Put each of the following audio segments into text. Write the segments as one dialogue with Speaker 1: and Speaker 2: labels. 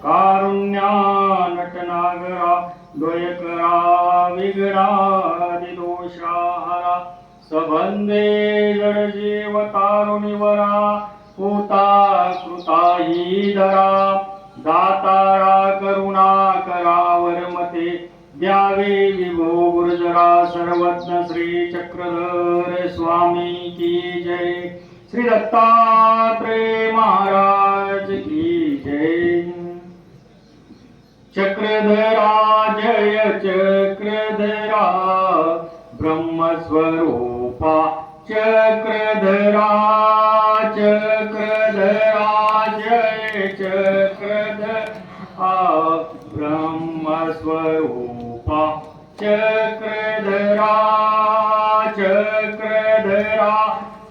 Speaker 1: कारुण्या नटनागरा द्वयकरा विघ्नादिदोषाहरा सबंधे जडजीव तारुणीवरा होता कृता ही धरा दातारा करुणा करावर मते द्यावे विभो गुरुजरा सर्वज्ञ श्री चक्रधर स्वामी की जय श्री दत्तात्रेय महाराज की जय चक्रधरा जय चक्रधरा ब्रह्मस्वरूपा चक्रधरा चक्रधरा जय चक्रधरा ब्रह्मस्वरूपा चक्रधरा चक्रधरा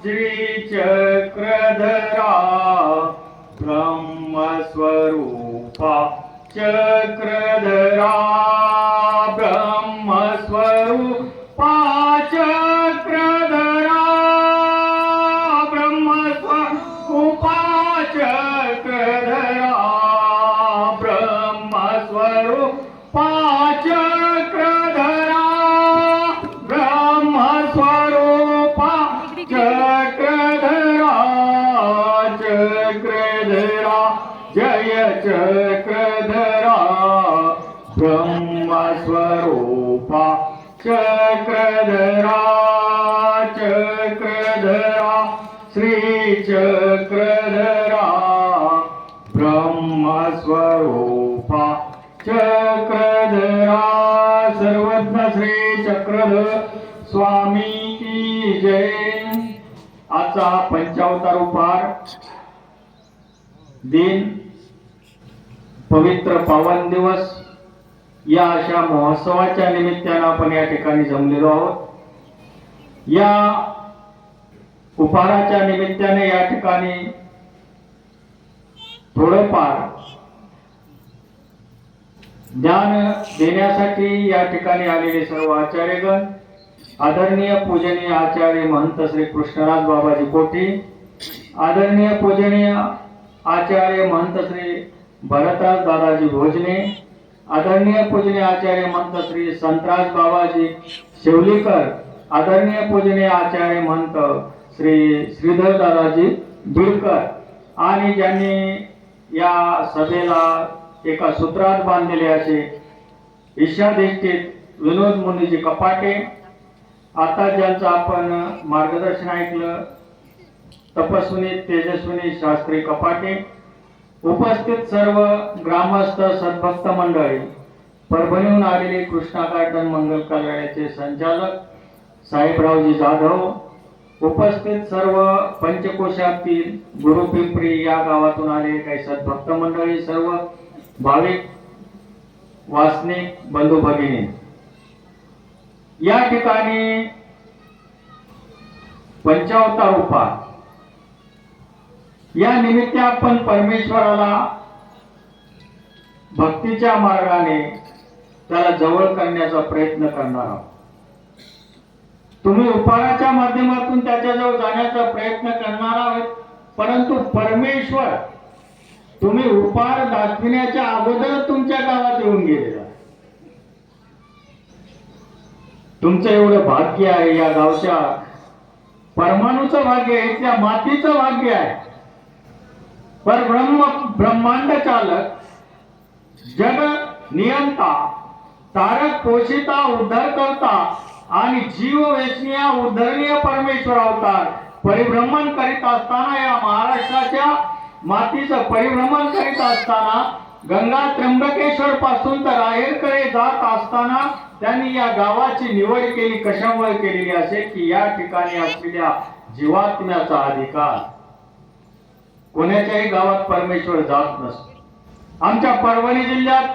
Speaker 1: श्री चक्रधरा ब्रह्मस्वरूपा चक्रधरा ब्रह्मस्वरूपा चक्रधरा ब्रह्मस्वरूपा चक्रधरा ब्रह्मस्वरूपा चक्रधरा ब्रह्मस्वरूपा चक्रधरा चक्रधरा जय चक्रधरा ब्रह्मस्वरूपा चक्रधरा चक्रधरा श्री चक्रधरा ब्रह्मस्वरूपा चक्रधरा सर्वज्ञ श्री चक्रधर स्वामी की जय। आजचा हा पंचावतार उपहार दिन पवित्र पावन दिवस या अशा महोत्सवाच्या निमित्तानं आपण या ठिकाणी जमलेलो आहोत। या उपहाराच्या निमित्ताने या ठिकाणी थोडंफार ज्ञान देण्यासाठी या ठिकाणी आलेले सर्व आचार्यगण, आदरणीय पूजनीय आचार्य महंत श्री कृष्णराज बाबाजी कोठी, आदरणीय पूजनीय आचार्य महंत श्री भरतराज दादाजी भोजने, आदरणीय पूजनीय आचार्य महंत श्री संतराज बाबाजी शेवलीकर, आदरणीय पूजनीय आचार्य महंत श्री श्रीधर दादाजी बिडकर आणि ज्यांनी या सभेला एका सूत्रात बांधलेले असे ईशाधिष्ठित विनोद मुनीजी कपाटे, आता ज्यांचं आपण मार्गदर्शन ऐकलं तपस्विनी तेजस्विनी शास्त्री कपाटे, उपस्थित सर्व ग्रामस्थ सद्भक्त मंडळी, परभणीहून आलेले कृष्णा गार्डन मंगल कार्यालयाचे संचालक साहेबरावजी जाधव, उपस्थित सर्व पंचकोशातील गुरुपिंपरी या गावातून आलेले काही सद्भक्त मंडळी, सर्व भाविक वासनिक बंधू भगिनी, या ठिकाणी पंचावतार उपहार या निमित्त आपण परमेश्वराला भक्तीच्या मार्गाने त्याला जवळ करण्याचा प्रयत्न करणार आहोत। तुम्ही उपहाराच्या माध्यमातून त्याच्याजवळ जाण्याचा प्रयत्न करणार आहोत, परंतु परमेश्वर तुम्ही उपहार दाखविण्याच्या अगोदर तुमच्या गावात येऊन गेलेला। तुमचं एवढं भाग्य आहे, या गावच्या परमाणूचं भाग्य आहे, इथल्या मातीचं भाग्य आहे। पर ब्रह्मांड चालक, जग नियंता, तारक पोषिता, उद्धार करता आणि जीव वेचनीय उद्धरणीय परमेश्वर अवतार परिभ्रमण करीत असताना, या महाराष्ट्राच्या मातीचं परिभ्रमण करीत असताना, गंगा त्र्यंबकेश्वर पासून तर राहेरकडे जात असताना त्यांनी या गावाची निवड केली। कशामुळे केलेली असेल की या ठिकाणी असलेल्या जीवात्म्याचा अधिकार कोणाच्याही गावात परमेश्वर जात नसतो। आमच्या परभणी जिल्ह्यात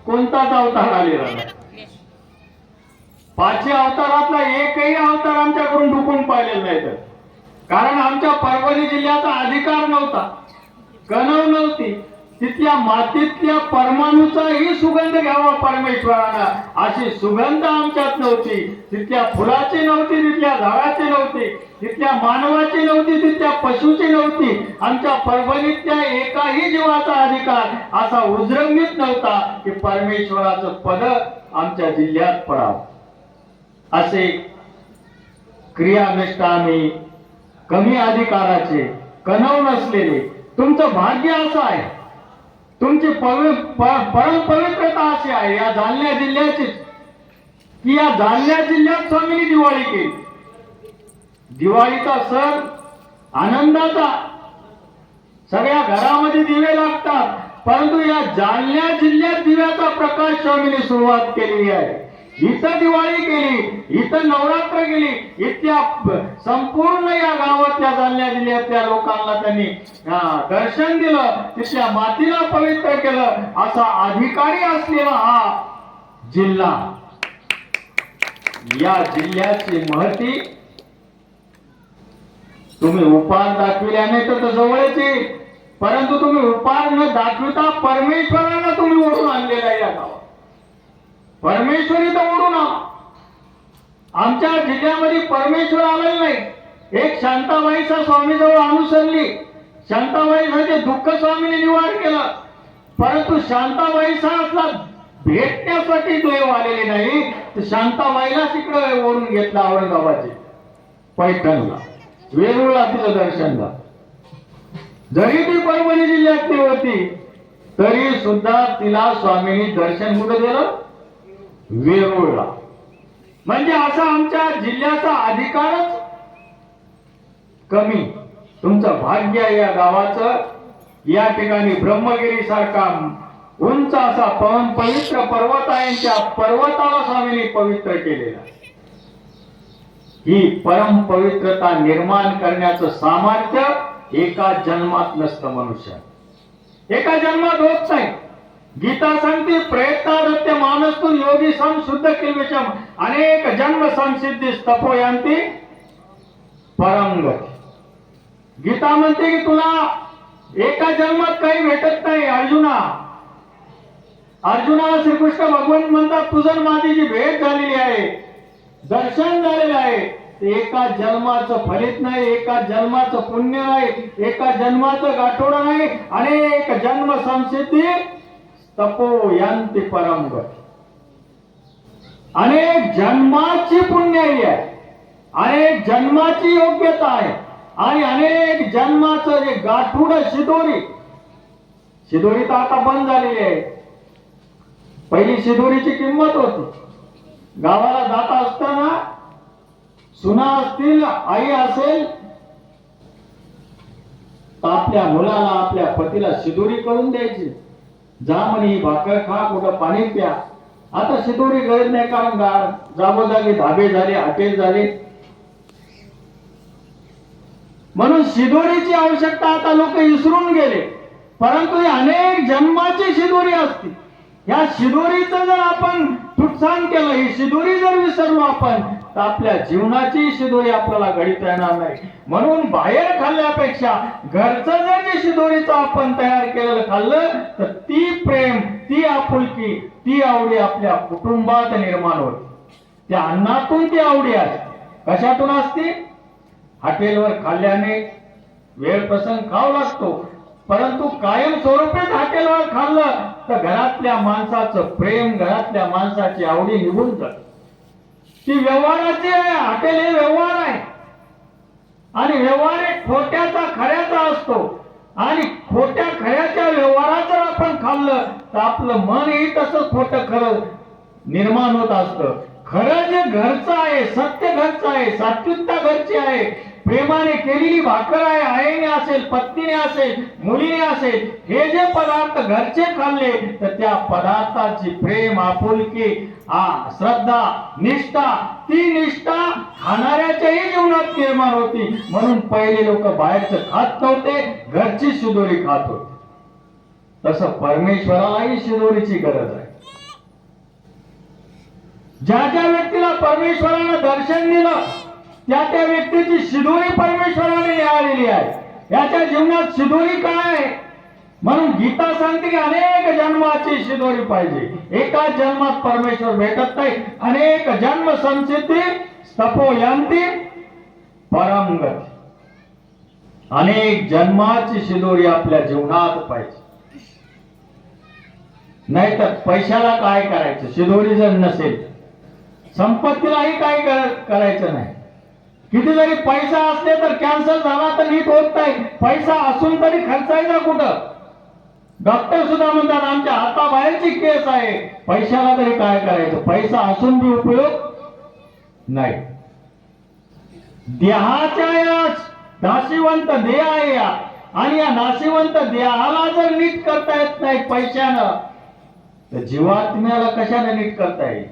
Speaker 1: कोणताच अवतार आलेला नाही, 5 अवतारातला एकही अवतार आमच्याकडून ढुकून पाहिलेला नाही, कारण आमच्या परभणी जिल्ह्याचा अधिकार नव्हता, कणव नव्हती, तिथल्या मातीतल्या परमाणूचाही सुगंध घ्यावा परमेश्वरानं, अशी सुगंध आमच्यात नव्हती. तिथल्या फुलाची नव्हती, तिथल्या झाडाची नव्हती, तिथल्या मानवाची नव्हती, तिथल्या पशुची नव्हती. आमच्या परभणीतल्या एकाही जीवाचा अधिकार असा उजरंगीत नव्हता की परमेश्वराचं पद आमच्या जिल्ह्यात पडावं. असे क्रियानिष्ठ आम्ही, कमी अधिकाराचे, कणव नसलेले. तुमचं भाग्य असं आहे, तुमची परमपवित्रता अशी आहे या जालन्या जिल्ह्याची की या जालन्या जिल्ह्यात स्वामींनी दिवाळी केली. दिवाळीचा सण आनंदाचा, सगळ्या घरामध्ये दिवे लागतात, परंतु या जालन्या जिल्ह्यात दिव्याचा प्रकाश स्वामींनी सुरुवात केलेली आहे. इथं दिवाळी केली, इथं नवरात्र केली, इथल्या संपूर्ण या गावातल्या जालन्या जिल्ह्यातल्या लोकांना त्यांनी दर्शन दिलं, तिथल्या मातीला पवित्र केलं. असा अधिकारी असलेला हा जिल्हा, या जिल्ह्याची महती तुम्ही उपार दाखविल्याने तर जवळच येईल, परंतु तुम्ही उपार न दाखविता परमेश्वराला तुम्ही ओढून आणलेला आहे. या गावात परमेश्वरी तर ओढून आला. आमच्या जिल्ह्यामध्ये परमेश्वर आलेला नाही. एक शांताबाईचा स्वामीजवळ अनुसरली, शांताबाईचे दुःख स्वामीने निवारण केलं, परंतु शांताबाईचा असला भेटण्यासाठी देव आलेले नाही, तर शांताबाईला तिकडे ओढून घेतला औरंगाबादचे पैठणला, वेरूळला तिचं दर्शन झालं. जरी ती परभणी जिल्ह्यातली होती तरी सुद्धा तिला स्वामींनी दर्शन कुठं दिलं? वेरूळला. म्हणजे असा आमच्या जिल्ह्याचा अधिकारच कमी. तुमचं भाग्य आहे या गावाचं. या ठिकाणी ब्रह्मगिरी सारखा उंच असा पवित्र पर्वत आहे, त्या पर्वताला स्वामींनी पवित्र केलेला. ही परम पवित्रता निर्माण करण्याचं सामर्थ्य एका जन्मात नसतं मनुष्य, एका जन्मात होत नाही. गीता सांगते प्रयत्नादत्य मानस्तु योगी सम शुद्ध किल्विषम अनेक जन्म संसिद्धी तपोयांती परमगती. गीता म्हणते की तुला एका जन्मात काही भेटत नाही. अर्जुनाला श्रीकृष्ण भगवान म्हणतात तुझं माझी जी भेट झालेली आहे, दर्शन झालेलं आहे, ते एका जन्माचं फलित नाही, एका जन्माचं पुण्य नाही, एका जन्माचं गाठोडं नाही. अनेक जन्म संसिद्धी तपो यांती परमगती. अनेक जन्माची पुण्याई आहे, अनेक जन्माची योग्यता आहे आणि अनेक जन्माचं जे गाठूड शिदोरी तर आता बंद झालेली आहे. पहिली शिदोरीची किंमत होती. गावाला जात असताना सुना असतील, आई असेल तर आपल्या मुलाला, आपल्या पतीला शिदोरी करून द्यायची. जा म्हणे भाकर खा, कुठं पाणी प्या. आता शिदोरी गरज नाही, कारण जागोजागी धाबे झाले, हॉटेल झाले, म्हणून शिदोरीची आवश्यकता आता लोक विसरून गेले. परंतु अनेक जन्माची शिदोरी असते. या शिदोरीचं जर आपण नुकसान केलं, ही शिदोरी जर विसरलो आपण, तर आपल्या जीवनाची शिदोरी आपल्याला घडीता येणार नाही. म्हणून बाहेर खाल्ल्यापेक्षा घरचं जर जे शिदोरीचं आपण तयार केलेलं खाल्लं, तर ती प्रेम, ती आपुलकी, ती आवडी आपल्या कुटुंबात निर्माण होते. त्या अन्नातून ती आवडी असते. कशातून असते? हॉटेलवर खाल्ल्याने वेळ प्रसंग खाऊ लागतो, परंतु कायम स्वरूपीच हॉटेलवर खाल्लं तर घरातल्या माणसाचं प्रेम, घरातल्या माणसाची आवडी निघून जाते. ती व्यवहाराची आहे. हॉटेल हे व्यवहार आहे आणि व्यवहार एक खोट्याचा खऱ्याचा असतो. आणि खोट्या खऱ्याच्या व्यवहारात जर आपण खाल्लं तर आपलं मनही तसं खोटं खरं निर्माण होत असतं. खरं जे घरचं आहे, सत्य घरचं आहे, सात्विकता घरची आहे, प्रेमाने केलेली भाकर आहे, आईने असेल, पत्नीने असेल, मुलीने असेल, हे जे पदार्थ घरचे खाल्ले तर त्या पदार्थाची प्रेम, आपुलकी, श्रद्धा, निष्ठा, ती निष्ठा खाणाऱ्याच्याही जीवनात निर्माण होती. म्हणून पहिले लोक बाहेरचं खात नव्हते, घरची शिदोरी खात होते. तसं परमेश्वरालाही शिदोरीची गरज आहे. ज्या ज्या व्यक्तीला परमेश्वरानं दर्शन दिलं त्या त्या व्यक्तीची शिदोरी परमेश्वराने निघालेली आहे. याच्या जीवनात शिदोरी काय आहे? म्हणून गीता सांगते की अनेक जन्माची शिदोरी पाहिजे, एकाच जन्मात परमेश्वर भेटत नाही, अनेक जन्म संसिद्धी तपोयंती परमगती, अनेक जन्माची शिदोरी आपल्या जीवनात पाहिजे. नाहीतर पैशाला काय करायचं, शिदोरी जर नसेल, संपत्तीलाही काय करायचं नाही. किती जरी पैसा असले तर कॅन्सर झाला तर नीट होत नाही, पैसा असून तरी खर्चायचा कुठं. डॉक्टर सुद्धा म्हणतात आमच्या हाताबाहेरची केस आहे, पैशाला तरी काय करायचं, पैसा असून बी उपयोग नाही. देहाच्या या नाशिवंत देह आहे या, आणि या नाशिवंत देहाला जर नीट करता येत नाही पैशानं, तर जीवात्म्याला कशाने नीट करता येईल.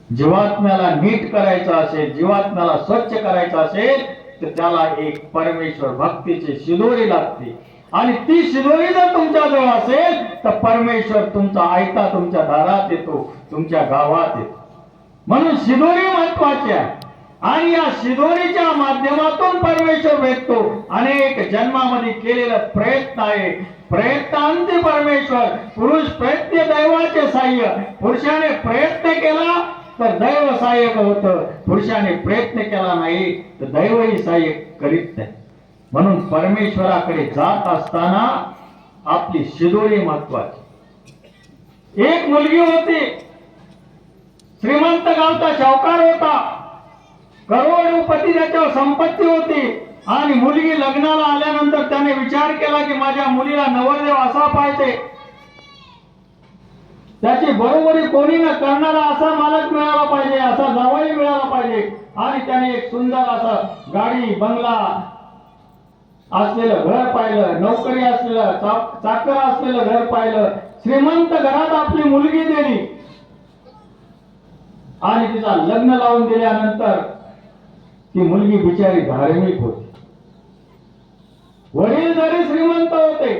Speaker 1: जीवात्म्याला नीट करायचं असेल, जीवात्म्याला स्वच्छ करायचं असेल, तर त्याला एक परमेश्वर भक्तीची शिदोरी लागते. आणि ती शिदोरी जर तुमच्या जवळ असेल तर परमेश्वर तुमचा आयता तुमच्या दारात येतो, तुमच्या गावात येतो. म्हणून शिदोरी महत्वाची आहे, आणि या शिदोरीच्या माध्यमातून परमेश्वर भेटतो. अनेक जन्मामध्ये केलेला प्रयत्न आहे, प्रयत्नांती परमेश्वर. पुरुष प्रयत्न दैवाचे सहाय्य, पुरुषाने प्रयत्न केला तर दैव सहाय्यक होतं, पुरुषाने प्रयत्न केला नाही तर दैवही सहाय्य करीत नाही. म्हणून परमेश्वराकडे जात असताना आपली शिदोरी महत्वाची. एक मुलगी होती, श्रीमंत गावचा शाहूकार होता, करोडपती त्याच्यावर संपत्ती होती. आणि मुलगी लग्नाला आल्यानंतर त्याने विचार केला की माझ्या मुलीला नवरदेव असा पाहिजे, त्याची बरोबरी कोणी न करणारा असा मालक मिळाला पाहिजे, असा जावई मिळाला पाहिजे. आणि त्याने एक सुंदर असा गाडी बंगला असलेलं घर पाहिलं, नोकरी असलेलं चाकर असलेलं घर पाहिलं. श्रीमंत घरात आपली मुलगी दिली आणि तिचा लग्न लावून दिल्यानंतर ती मुलगी बिचारी धार्मिक होती. वडील जरी श्रीमंत होते,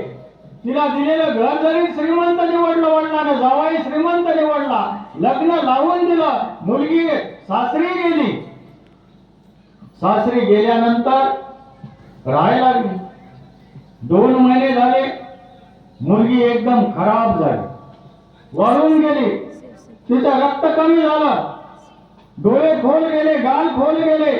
Speaker 1: तिला दिलेलं घर जरी श्रीमंत निवडलं वडिलांना, जावाई श्रीमंत निवडला, लग्न लावून दिलं, मुलगी सासरी गेली. सासरी गेल्यानंतर राहायला लागली. 2 महिने झाले, मुलगी एकदम खराब झाली, वाळून गेली, तिचं रक्त कमी झालं, डोळे खोल गेले, गाल खोल गेले.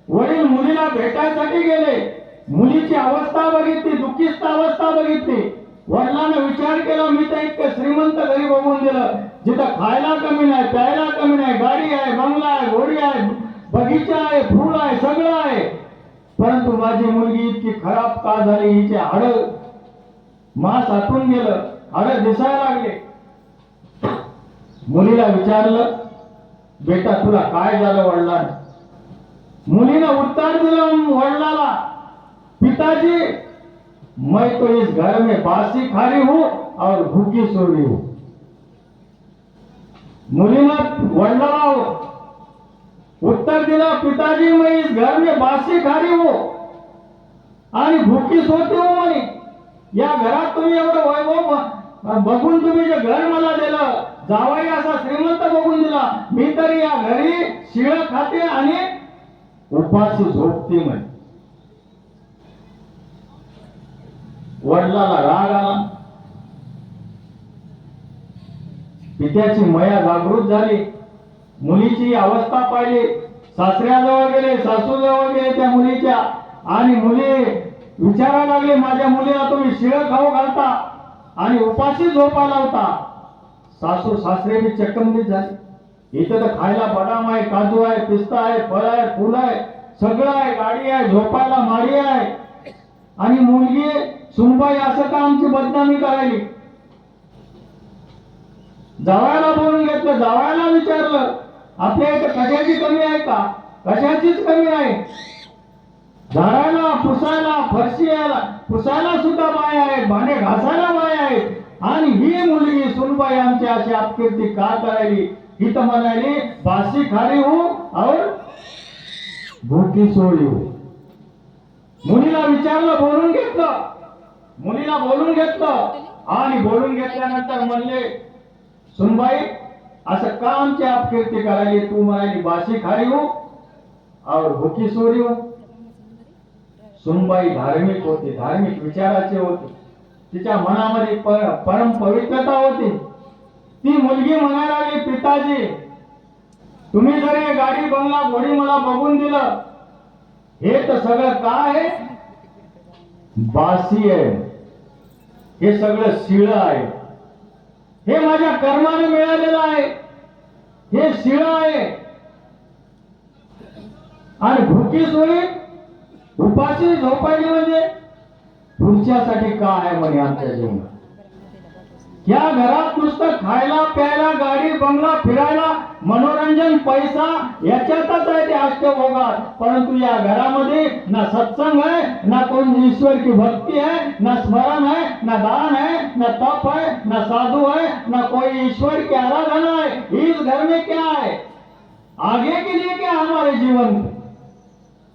Speaker 1: वडील मुलीला भेटायसाठी गेले, मुलीची अवस्था बघितली, दुःखीस्त अवस्था बघितली. वडिलांना विचार केला, मी तर इतकं श्रीमंत घरी बघून दिलं, जिथं खायला कमी नाही, प्यायला कमी नाही, गाडी आहे, बंगला आहे, घोडी आहे, बगीचा आहे, फूल आहे, सगळं आहे, परंतु माझी मुलगी इतकी खराब का झाली. हिचे हाड मांस आटून गेलं, हाड दिसायला लागले. मुलीला विचारलं, बेटा तुला काय झालं वडिलांना. मुलीने उत्तर दिलं वडिलाला, पिताजी मैं तो इस घर में बासी खा रही हूं और भूखी सो रही हूं. मुलीने वडिलाला उत्तर दिलं, पिताजी मैं इस घर में बासी खा रही हूं आणि भूखी सोती हूं. म्हणे या घरात तुम्ही एवढं वैभव बघून तुम्ही जे घर मला दिलं, जावई असा श्रीमंत बघून दिला, मी तर या घरी शिळ खाते आणि उपाशी झोपते. म्हणे वडिलाला राग आला, पित्याची मया जागृत झाली. मुलीची अवस्था पाहिली, सासऱ्याजवळ गेले, सासूजवळ गेले त्या मुलीच्या, आणि मुली विचारायला लागले, माझ्या मुलीला तुम्ही शिळ खाऊ घालता आणि उपाशी झोपायला होता. सासू सासरे बी चक्कंबित झाले. इथं तर खायला बदाम आहे, काजू आहे, पिस्ता आहे, फळ आहे, फुल आहे, सगळं आहे, गाडी आहे, झोपायला माडी आहे, आणि मुलगी सुनबाई असं का आमची बदनामी करायली. जावयाला बोलून घेतलं, जावयाला विचारलं, आपल्या इथं कशाची कमी आहे का. कशाचीच कमी नाही, झाडायला, पुसायला, फरशी यायला पुसायला सुद्धा बाय आहेत, भांडे घासायला बाय आहेत, आणि ही मुलगी सुनबाई आमची अशी अपकीर्ती का करायली. ही तर म्हणाली बासी खारी हो और भूकी सोळी हो. मुलीला विचारलं, बोलून घेतलं, मुलीला बोलून घेतलं, आणि बोलून घेतल्यानंतर म्हणले, सुनबाई असं का आमची अपकीर्ती करायली. तू म्हणाली बासी खारी हो और भूकी सोरी हो. सुनबाई धार्मिक होती, धार्मिक विचाराचे होते. तिच्या मनामध्ये परम पवित्रता होती. ती मुलगी म्हणायला लागली, पिताजी तुम्ही जर हे गाडी बंगला घोडी मला बघून दिलं, हे तर सगळं काय आहे? बासी आहे. हे सगळं शिळ आहे. हे माझ्या कर्माने मिळालेलं आहे. हे शिळ आहे. आणि भुकी सोयी उपाशी झोपायली म्हणजे पुढच्यासाठी काय आहे म्हणे आमच्या जीवनात? या घरात नुसतं खायला प्यायला गाडी बंगला फिरायला मनोरंजन पैसा याच्यातच आहे ते अष्टभोगात. परंतु या घरामध्ये ना सत्संग है, ना कोण ईश्वर की भक्ति है, ना स्मरण है, ना दान है, ना तप है, ना साधु है, ना कोई ईश्वर की आराधना है. इस घर में क्या है? आगे के लिए क्या हमारे जीवन?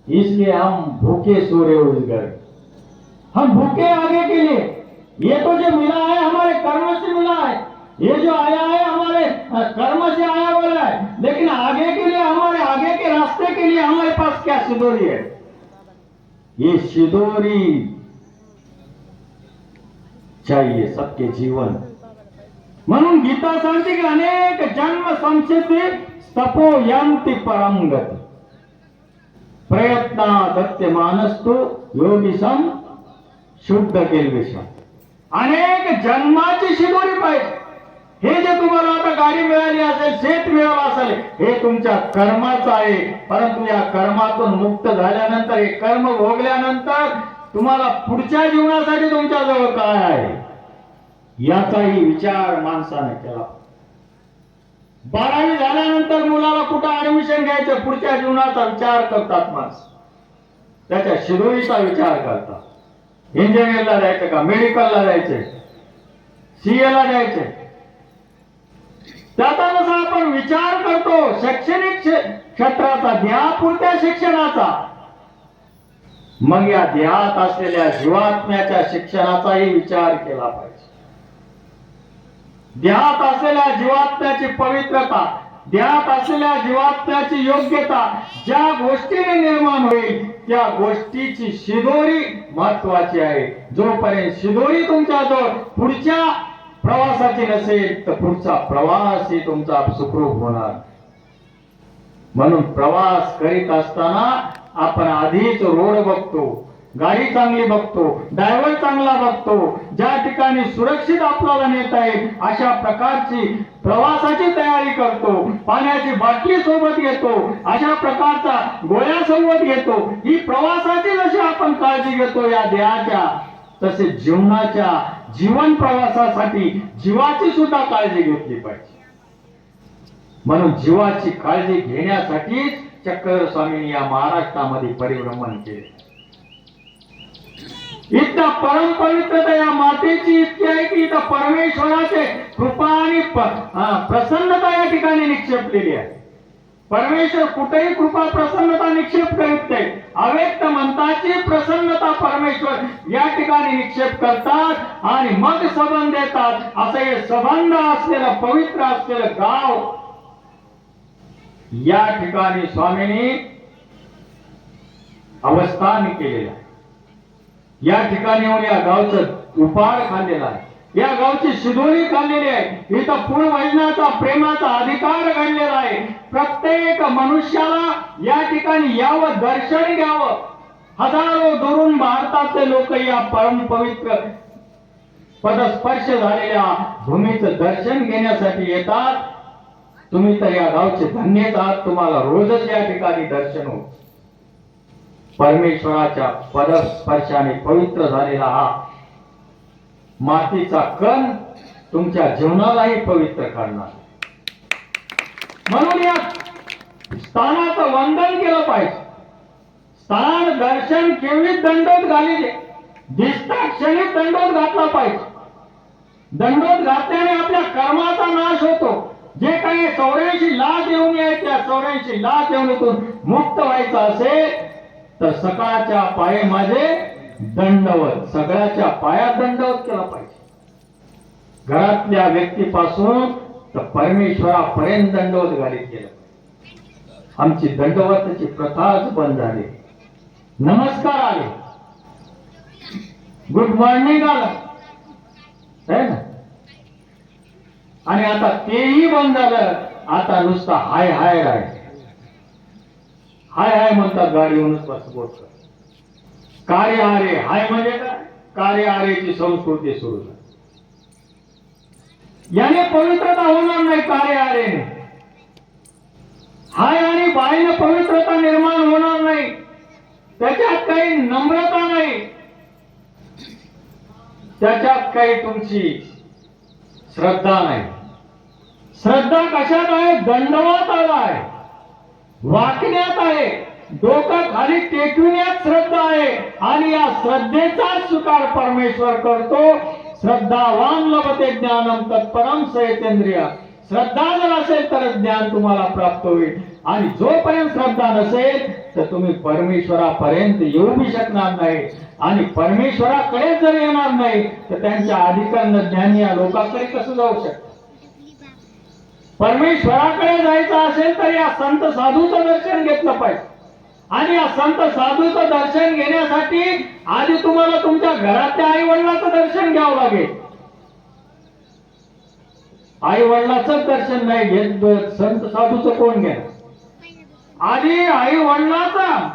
Speaker 1: इसलिए हम भूखे सो रहे हो इस घर. हम भूखे आगे के लिए. ये तो जो मिला है हमारे कर्म से मिला है. ये जो आया है हमारे कर्म से आया वाला है. लेकिन आगे के लिए, हमारे आगे के रास्ते के लिए हमारे पास क्या सिदोरी है? ये सिदोरी चाहिए सबके जीवन. म्हणून गीता सांगते की अनेक जन्म संचिती तपो यंती परमगती. प्रयत्न दत्ते मानस्तु योगी सम शुद्ध केलविषम. अनेक जन्माची शिदोरी पाहिजे. हे जे तुम्हाला आता गाडी मिळाली असेल, शेत मिळालं असेल, हे तुमच्या कर्माचं आहे. परंतु या कर्मातून मुक्त झाल्यानंतर, हे कर्म भोगल्यानंतर तुम्हाला पुढच्या जीवनासाठी तुमच्याजवळ काय आहे याचाही विचार माणसाने केला. 12वी झाल्यानंतर मुलाला कुठं ऍडमिशन घ्यायचं पुढच्या जीवनाचा विचार करतात माणसं. त्याच्या शिदोरीचा विचार करतात. इंजिनियरला जायचं का, मेडिकलला जायचंय, सीएला जायचंय, त्याचा आपण विचार करतो. शैक्षणिक क्षेत्राचा, देहापुरत्या शिक्षणाचा, मग या देहात असलेल्या जीवात्म्याच्या शिक्षणाचाही विचार केला पाहिजे. देहात असलेल्या जीवात्म्याची पवित्रता, देहात असलेल्या जीवात्म्याची योग्यता ज्या गोष्टीने निर्माण होईल त्या गोष्टीची शिदोरी महत्वाची आहे. जोपर्यंत शिदोरी तुमच्याजवळ पुढच्या प्रवासाची नसेल तर पुढचा प्रवासही तुमचा सुखरूप होणार. म्हणून प्रवास करीत असताना आपण आधीच रोड बघतो, गाडी चांगली बघतो, ड्रायव्हर चांगला बघतो, ज्या ठिकाणी सुरक्षित आपल्याला नेता येईल अशा प्रकारची प्रवासाची तयारी करतो. पाण्याची बाटली सोबत घेतो, अशा प्रकारचा गोळ्या सोबत घेतो. ही प्रवासाची जशी आपण काळजी घेतो या देहाच्या, तसे जीवनाच्या जीवन प्रवासासाठी जीवाची सुद्धा काळजी घेतली पाहिजे. म्हणून जीवाची काळजी घेण्यासाठी चक्र स्वामींनी या महाराष्ट्रामध्ये परिभ्रमण केले. इतका परम पवित्रता या मातेची इतकी आहे की इथं परमेश्वराचे कृपा आणि प्रसन्नता या ठिकाणी निक्षेपलेली आहे. परमेश्वर कुठेही कृपा प्रसन्नता निक्षेप करीत नाही. अव्यक्त मंताची प्रसन्नता परमेश्वर या ठिकाणी निक्षेप करतात आणि मग संबंध देतात. असं हे संबंध असलेलं पवित्र असलेलं गाव या ठिकाणी स्वामींनी अवस्थान केलेलं आहे. या ठिकाणी येऊन या गावचं उपाड खाल्लेला आहे. या गावची शिदोरी खाल्लेली आहे. इथं पूर्ववैजनाचा प्रेमाचा अधिकार घडलेला आहे. प्रत्येक मनुष्याला या ठिकाणी यावं, दर्शन घ्यावं. हजारो दुरून भारताचे लोक या परम पवित्र पदस्पर्श झालेल्या भूमीचं दर्शन घेण्यासाठी येतात. तुम्ही तर या गावचे धन्यच आहात. तुम्हाला रोजच या ठिकाणी दर्शन होत. परमेश्वराच्या पदस्पर्शाने पवित्र झालेला हा मातीचा कण तुमच्या जीवनालाही पवित्र करणार. म्हणून या स्थानाचं वंदन केलं पाहिजे. स्थान दर्शन केवढी दंडोत घालीले, दिसता क्षणी दंडोत घातला पाहिजे. दंडोत घातल्याने आपल्या कर्माचा नाश होतो. जे काही 84 लाख येऊन आहे त्या 84 लाख येऊन मुक्त व्हायचं असेल तर सकाळच्या पाये माझे दंडवत, सगळ्याच्या पायात दंडवत केला पाहिजे. घरातल्या व्यक्तीपासून तर परमेश्वरापर्यंत दंडवत घालीत केलं. आमची दंडवताची प्रथाच बंद झाली. नमस्कार आले, गुड मॉर्निंग आलं, आहे ना. आणि आता तेही बंद झालं. आता नुसतं हाय हाय राहील. हाय हाय म्हणतात गाडीवरूनच बस बोलतात. कार्य आरे हाय म्हणजे काय? कार्य आरेची संस्कृती सुरू झाली. याने पवित्रता होणार नाही. कार्य आरेने हाय आणि बाईने पवित्रता निर्माण होणार नाही. त्याच्यात काही नम्रता नाही. त्याच्यात काही तुमची श्रद्धा नाही. श्रद्धा कशात आहे? दंडवत आहे, वाकण्यात आहे, डोकं खाली टेकविण्यात श्रद्धा आहे. आणि या श्रद्धेचा स्वीकार परमेश्वर करतो. श्रद्धावान लभते ज्ञानम तत्परम सयतेंद्रिय. श्रद्धा जर असेल तर ज्ञान तुम्हाला प्राप्त होईल. आणि जोपर्यंत श्रद्धा नसेल तर तुम्ही परमेश्वरापर्यंत येऊ बी शकणार नाही. आणि परमेश्वराकडे जर येणार नाही तर त्यांच्या अधिकांना ज्ञानी या लोकांकडे कसं जाऊ शकतात? परमेश्वराकडे जायचं असेल तर या संत साधूचं दर्शन घेतलं पाहिजे. आणि या संत साधूचं दर्शन घेण्यासाठी आधी तुम्हाला तुमच्या घरातल्या आई वडिलांचं दर्शन घ्यावं लागेल. आई वडिलांचं दर्शन नाही घेत संत साधूचं कोण घ्या? आधी आई वडिलांचं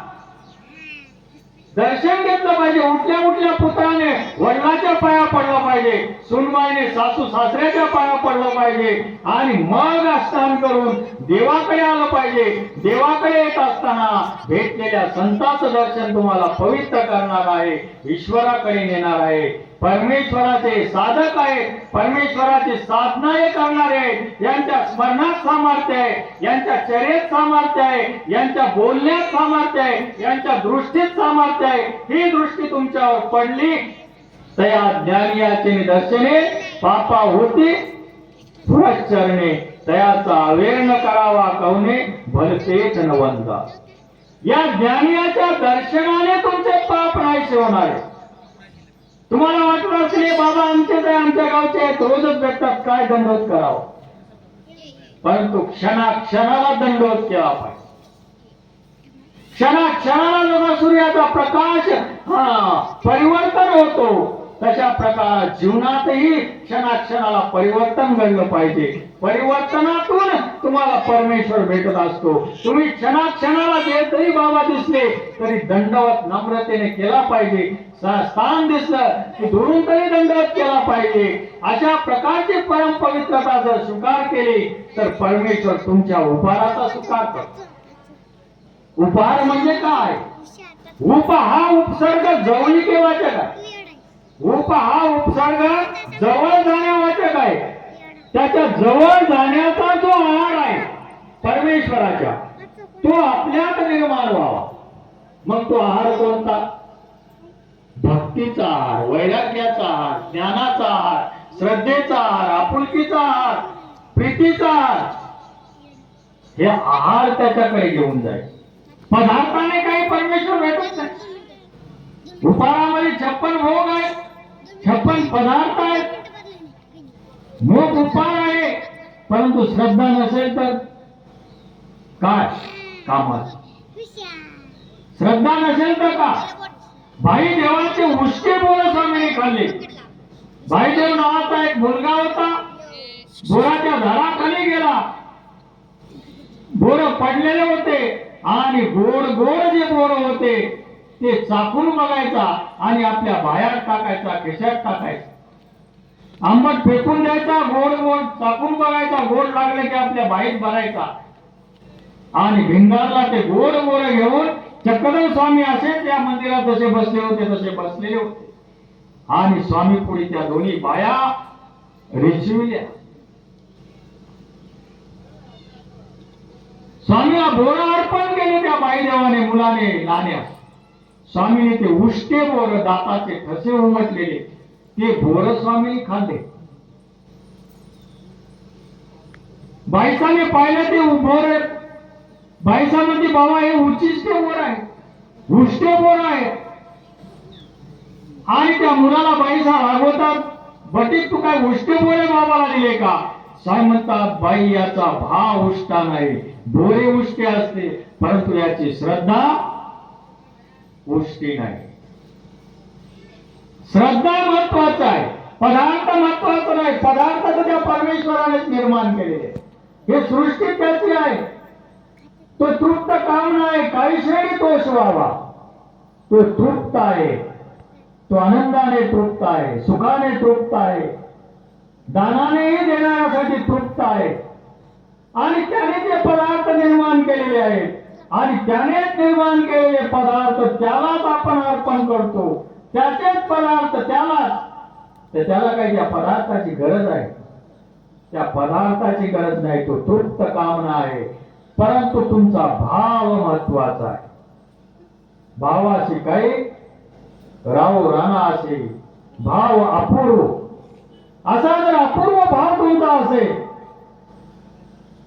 Speaker 1: दर्शन घेतलं पाहिजे. उठल्या उठल्या पुत्राने वडिलांच्या पाया पडलं पाहिजे. सुनबाईने सासू सासऱ्याच्या पाया पडलं पाहिजे. आणि मग स्नान करून देवाकडे आलं पाहिजे. देवाकडे येत असताना भेटलेल्या संतांचं दर्शन तुम्हाला पवित्र करणार आहे, ईश्वराकडे नेणार आहे. परमेश्वराचे साधक आहेत, परमेश्वराची साधना हे करणारे आहेत. यांच्या स्मरणात सामर्थ्य आहे, यांच्या चर्येत सामर्थ्य आहे, यांच्या बोलण्यात सामर्थ्य आहे, यांच्या दृष्टीत सामर्थ्य आहे. ही दृष्टी तुमच्यावर पडली तया ज्ञानियाचे दर्शने पापा होती पुरश्चरणे. तयाचा अवेर न करावा कवने भलतेच नवंता. या ज्ञानियाच्या दर्शनाने तुमचे पाप नाहीसे होणार आहे. तुम्हाला वाटलं असेल बाबा आमचेच आहे, आमच्या गावचे आहेत, रोजच भेटतात, काय दंडवत करावं. परंतु क्षणाक्षणाला दंडवत केला पाहिजे. क्षणाक्षणाला जसा सूर्याचा प्रकाश परिवर्तन होतो तशा प्रकार जीवनातही क्षणाक्षणाला परिवर्तन घडलं पाहिजे. परिवर्तनातून तुम्हाला परमेश्वर भेटत असतो. तुम्ही क्षणाक्षणाला जे तरी बाबा दिसले तरी दंडवत नम्रतेने केला पाहिजे. स्थान दिसलं की दुरून तरी दंडवत केला पाहिजे. अशा प्रकारची परम पवित्रता जर स्वीकार केली तर परमेश्वर तुमच्या उपहाराचा स्वीकार करतो. उपहार म्हणजे काय? उप हा उपसर्ग जवळीके वाचक आहे. उप हा उपसर्ग जवळ जाण्यावाचक आहे. त्याच्या जवळ जाण्याचा जो आहार आहे परमेश्वराच्या, तो आपल्यात निर्माण व्हावा. मग तो आहार कोणता? भक्तीचा आहार, वैराग्याचा आहार, ज्ञानाचा आहार, श्रद्धेचा आहार, आपुलकीचा आहार, प्रीतीचा आहार. हे आहार त्याच्याकडे घेऊन जाईल. पदार्थाने काही परमेश्वर भेटत नाही. उपहारामध्ये 56 भोग आहेत, 56 पदार्थ आहेत. मोग उपहार आहे, परंतु श्रद्धा नसेल तर काय कामात? श्रद्धा नसेल तर का? भाई देवाचे उष्टे बोर स्वामीने खाल्ले. भाईदेव नावाचा एक मुलगा होता, बोराच्या झाडाखाली गेला. बोर पडलेले होते आणि गोड गोड जे बोर होते ते चाकून बघायचा आणि आपल्या बाहेर टाकायचा, खिशात टाकायचा. आंबट फेकून द्यायचा, गोड गोड चाकून बघायचा, गोड लागले की आपल्या बाईत भरायचा. आणि भिंगारला ते गोड गोड घेऊन चक्रधर स्वामी असे त्या मंदिरात जसे बसले होते तसे बसलेले होते. आणि स्वामी पुढे त्या दोन्ही बाया रेचविल्या. स्वामीला बोर अर्पण केले त्या बाईदेवाने, मुलाने, लाण्यास. स्वामीने ते उष्टे बोर, दाताचे ठसे उमटलेले ते बोर स्वामीने खाल्ले. बाईसाने पाहिलं ते बोर. बाईसा म्हणजे बाबा हे उच्चिष्टे बोर आहे, उष्टे बोर आहे. आणि त्या मुलाला बाईसा रागवतात, बटीत तू काय उष्टे बोरे बाबाला दिले का? साई म्हणतात बाई याचा भाव उष्टा नाही, बोरे उष्टे असते, परंतु याची श्रद्धा उष्टी नाही. श्रद्धा महत्वाचा आहे. पदार्थ महत्वाचा नाही, पदार्थ तर त्या परमेश्वरानेच निर्माण केलेले, हे सृष्टी त्याची आहे. तो तृप्त काम नाही, काही श्रेणी दोष व्हावा. तो तृप्त आहे, तो आनंदाने तृप्त आहे, सुखाने तृप्त आहे, दानानेही देणाऱ्यासाठी तृप्त आहे. आणि त्याने ते पदार्थ निर्माण केलेले आहेत आणि त्यानेच निर्माण केलेले पदार्थ त्यालाच आपण अर्पण करतो. त्याचेच पदार्थ त्यालाच, तर त्याला काही त्या पदार्थाची गरज आहे? त्या पदार्थाची गरज नाही. तो तृप्त कामना आहे, परंतु तुमचा भाव महत्वाचा आहे. भावाशी काही राव राणा असे भाव अपूर्व. असा जर अपूर्व भाव तुमचा असेल,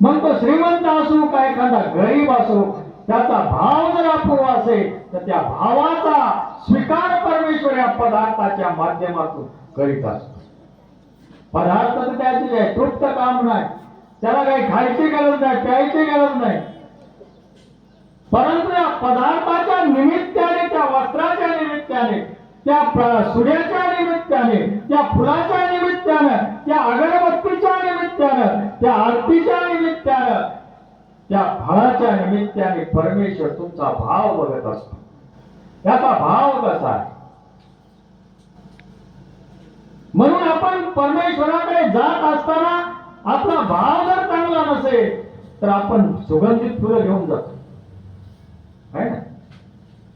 Speaker 1: मग तो श्रीमंत असो का एखादा गरीब असो, त्याचा भाव जर अपूर्व असेल तर त्या भावाचा स्वीकार परमेश्वर या पदार्थाच्या माध्यमातून करीत असतो. पदार्थ तर त्याचे आहे, तृप्त काम नाही, त्याला काही खायची गरज नाही, प्यायची गरज नाही. परंतु या पदार्थाच्या निमित्ताने, त्या वस्त्राच्या निमित्ताने, त्या सूर्याच्या निमित्ताने, त्या फुलाच्या निमित्तानं, त्या अगरबत्तीच्या निमित्तानं, त्या आरतीच्या निमित्तानं, त्या फळाच्या निमित्ताने परमेश्वर तुमचा भाव बघत असतो. त्याचा भाव कसा आहे? म्हणून आपण परमेश्वराकडे जात असताना आपला भाव जर चांगला नसेल तर आपण सुगंधित फुलं घेऊन जातो, है ना?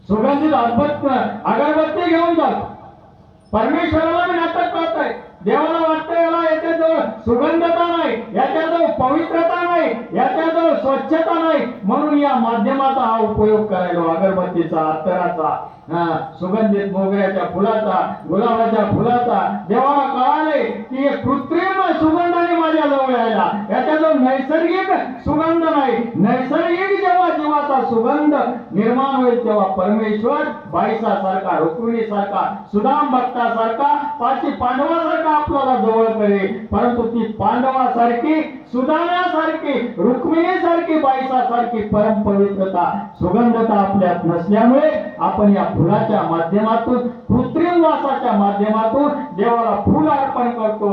Speaker 1: सुगंधित अगरबत्ती घेऊन जातो. परमेश्वराला मी नाटक करताय, देवाला वाटतं याला याच्याजवळ सुगंधता नाही, याच्याजवळ पवित्रता नाही, याच्याजवळ स्वच्छता नाही, म्हणून या माध्यमाचा हा उपयोग करायला, अगरबत्तीचा, अत्तराचा, सुगंधित मोगऱ्याच्या फुलाचा, गुलाबाच्या फुलाचा. देवाला कळाले की हे कृत्रिम सुगंधाने माझ्या जवळ यायला, याच्याजवळ नैसर्गिक सुगंध नाही. नैसर्गिक जेव्हा जीवाचा सुगंध निर्माण होईल तेव्हा परमेश्वर बाईसा सारखा, रुक्मिणी सारखा, सुदाम भक्तासारखा, पाची पांडवासारखा आपल्याला जवळ करेल. परंतु ती पांडवासारखी, सुदाम्यासारखी, रुक्मिणीसारखी, बाईसासारखी परम पवित्रता, सुगंधता आपल्यात नसल्यामुळे आपण या फुलाच्या माध्यमातून, कृत्रिम वासाच्या माध्यमातून देवाला फुल अर्पण करतो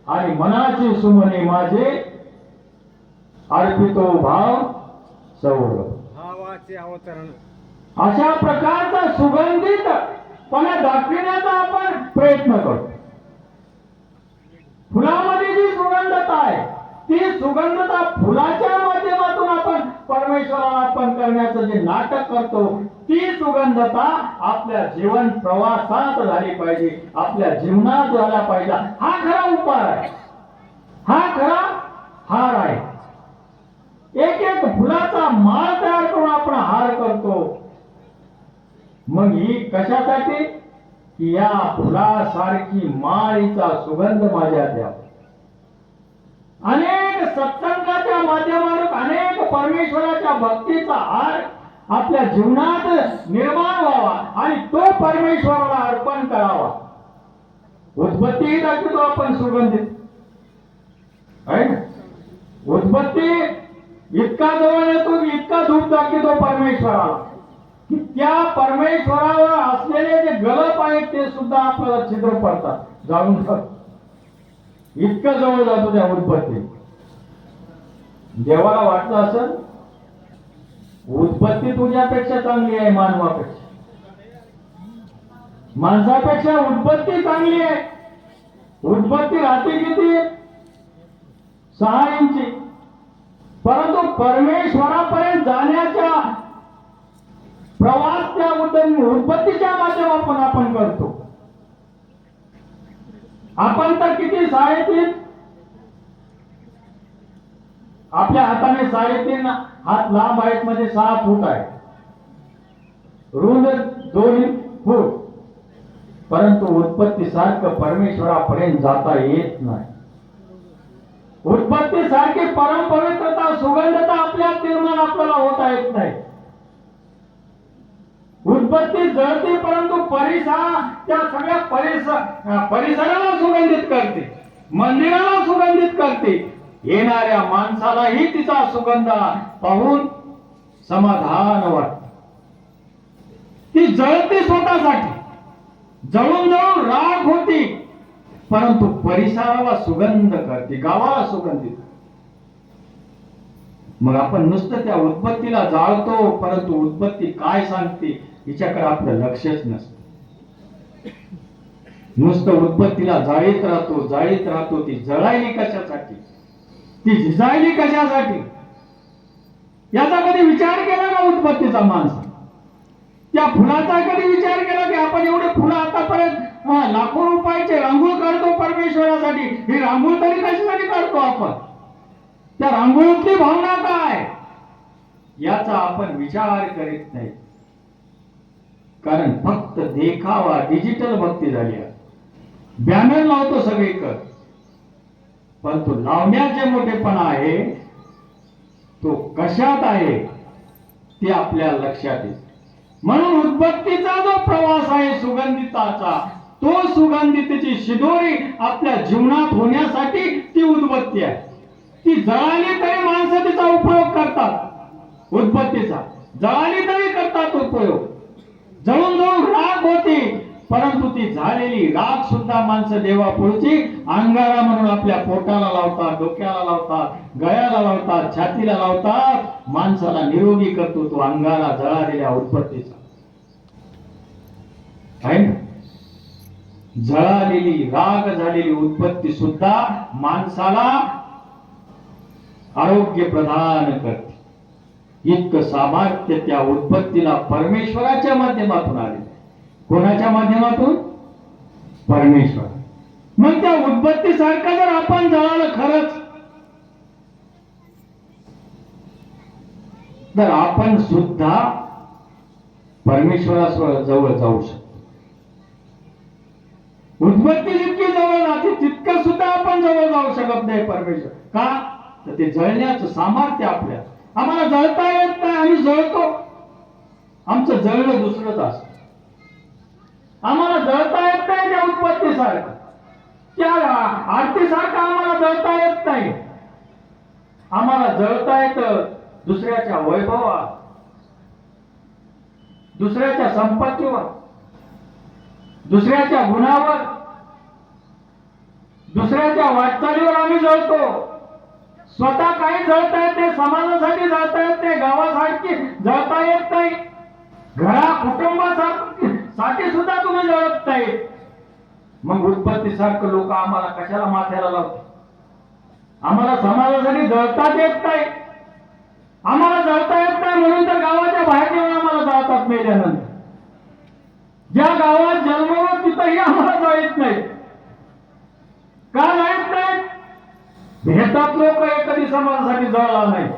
Speaker 1: आणि मनाची सुमने माझे अर्पितो भाव सौर,
Speaker 2: भावाचे अवतरण,
Speaker 1: अशा प्रकारचा सुगंधित पण दाखविण्याचा आपण प्रयत्न करतो. फुलामध्ये जी सुगंधता आहे, ती सुगंधता फुलाच्या माध्यमातून आपण परमेश्वराला अर्पण करण्याचं जे नाटक करतो, ती सुगंधता आपल्या जीवन प्रवासात झाली पाहिजे, आपल्या जीवनात झाला पाहिजे. हा खरा उपाय आहे, हा खरा हार आहे. एक एक फुलाचा माळ तयार करून आपण हार करतो. मग ही कशासाठी? की या फुलासारखी माळीचा सुगंध माझ्या द्या. अनेक सत्संगाच्या माध्यमातून अनेक परमेश्वराच्या भक्तीचा हार आपल्या जीवनात निर्माण व्हावा आणि तो परमेश्वराला अर्पण करावा. उदबत्ती दाखवतो आपण सुगंधित, आहे ना? उदबत्ती इतका जवळ येतो, इतका धूप दाखवतो परमेश्वराला की त्या परमेश्वरावर असलेले जे गलप आहेत ते सुद्धा आपल्याला छिद्र पडतात, जाळून जातात. इतकं जवळ जातो त्या उदबत्ती. देवाला वाटतं असं उदबत्ती तुझ्यापेक्षा चांगली आहे मानवापेक्षा, माणसापेक्षा उदबत्ती चांगली आहे. उदबत्ती राहते किती? 6 इंची. परंतु परमेश्वरापर्यंत जाण्याच्या प्रवास त्या उदबत्तीच्या माध्यमातून आपण करतो. आपण तर किती 3.5, आपल्या हाताने 3.5 हात लांब आहेत, म्हणजे 6 फूट आहे, रुंद 2 फूट. परंतु उदबत्ती सारखं परमेश्वरापर्यंत जाता येत नाही. उदबत्ती सारखी परम पवित्रता, सुगंधता आपल्यात निर्माण आपल्याला होता येत नाही. उदबत्ती जळते, परंतु त्या सगळ्या परिसराला सुगंधित करते, मंदिराला सुगंधित करते. येणाऱ्या माणसालाही तिचा सुगंध पाहून समाधान वाटते. ती जळते स्वतःसाठी, जळून जळून राख होती, परंतु परिसराला सुगंध करते, गावाला सुगंधित. मग आपण नुसतं त्या उदबत्तीला जाळतो, परंतु उदबत्ती काय सांगते हिच्याकडे आपलं लक्षच नसतं. नुसतं उदबत्तीला जाळीत राहतो. ती जळायली कशासाठी, ती झिजायली कशासाठी, याचा कधी विचार केला का उदबत्तीचा माणूस? त्या फुलाचा कधी विचार केला की आपण एवढे फुलं आतापर्यंत लाखो रुपयाचे रांगोळ काढतो परमेश्वरासाठी, ही रांगोळ तरी कशासाठी काढतो आपण? त्या रांगोळीतली भावना काय याचा आपण विचार करीत नाही. कारण फक्त देखावा, डिजिटल भक्ती झाली आहे. बॅनर लावतो सगळीकडे, परंतु लावण्याचे मोठेपणा आहे तो कशात आहे ते आपल्या लक्षात येते. म्हणून उदबत्तीचा जो प्रवास आहे सुगंधिताचा, तो सुगंधितेची शिदोरी आपल्या जीवनात होण्यासाठी ती उदबत्ती आहे. ती जळाली तरी माणसं तिचा उपयोग करतात. उदबत्तीचा जळाली तरी करतात उपयोग. जळून जळून राख होती, परंतु ती झालेली राख सुद्धा माणसं देवापुढची अंगारा म्हणून आपल्या पोटाला लावतात, डोक्याला लावतात, गळ्याला लावतात, छातीला लावतात. माणसाला निरोगी करतो तो अंगारा जळालेल्या उदबत्तीचा. आहे ना? जळालेली राग झालेली उदबत्ती सुद्धा माणसाला आरोग्य प्रदान करते. इतकं सामर्थ्य त्या उदबत्तीला परमेश्वराच्या माध्यमातून आले. कोणाच्या माध्यमातून? परमेश्वर. मग त्या उदबत्ती सारखं जर आपण जळालं खरंच, तर आपण सुद्धा परमेश्वरा जवळ जाऊ शकतो. उदबत्ती जितकी जवळ जाते तितकं सुद्धा आपण जवळ जाऊ शकत नाही परमेश्वर. का? तर ते जळण्याचं सामर्थ्य आपल्या. आम्हाला जळता येत नाही, आम्ही जळतो. आमचं जळणं दुसरंच असतं. आम्हाला जळता येत नाही त्या उदबत्ती सारखं, त्या आरती सारखं आम्हाला जळता येत नाही. आम्हाला जळता येत दुसऱ्याच्या वैभवात, दुसऱ्याच्या संपत्तीवर, दुसऱ्याच्या गुणावर, दुसऱ्याच्या वाटचालीवर आम्ही जळतो. स्वतः काही जळता येत नाही, समाजासाठी जळता येत नाही, गावासाठी जळता येत नाही, कुटुंबासाठी सुद्धा तुम्ही जळत नाही. मग उदबत्ती सारखं लोक आम्हाला कशाला माथ्याला लावतात? आम्हाला समाजासाठी जळताच येत नाही. आम्हाला जळता येत नाही म्हणून तर गावाच्या बाहेर येऊन आम्हाला जळतात मेल्यानंतर. ज्या गावात जन्मलो तिथंही आम्हाला जळत नाही. का जळत नाही? भेटतात लोक, कधी समाजासाठी जळला नाही.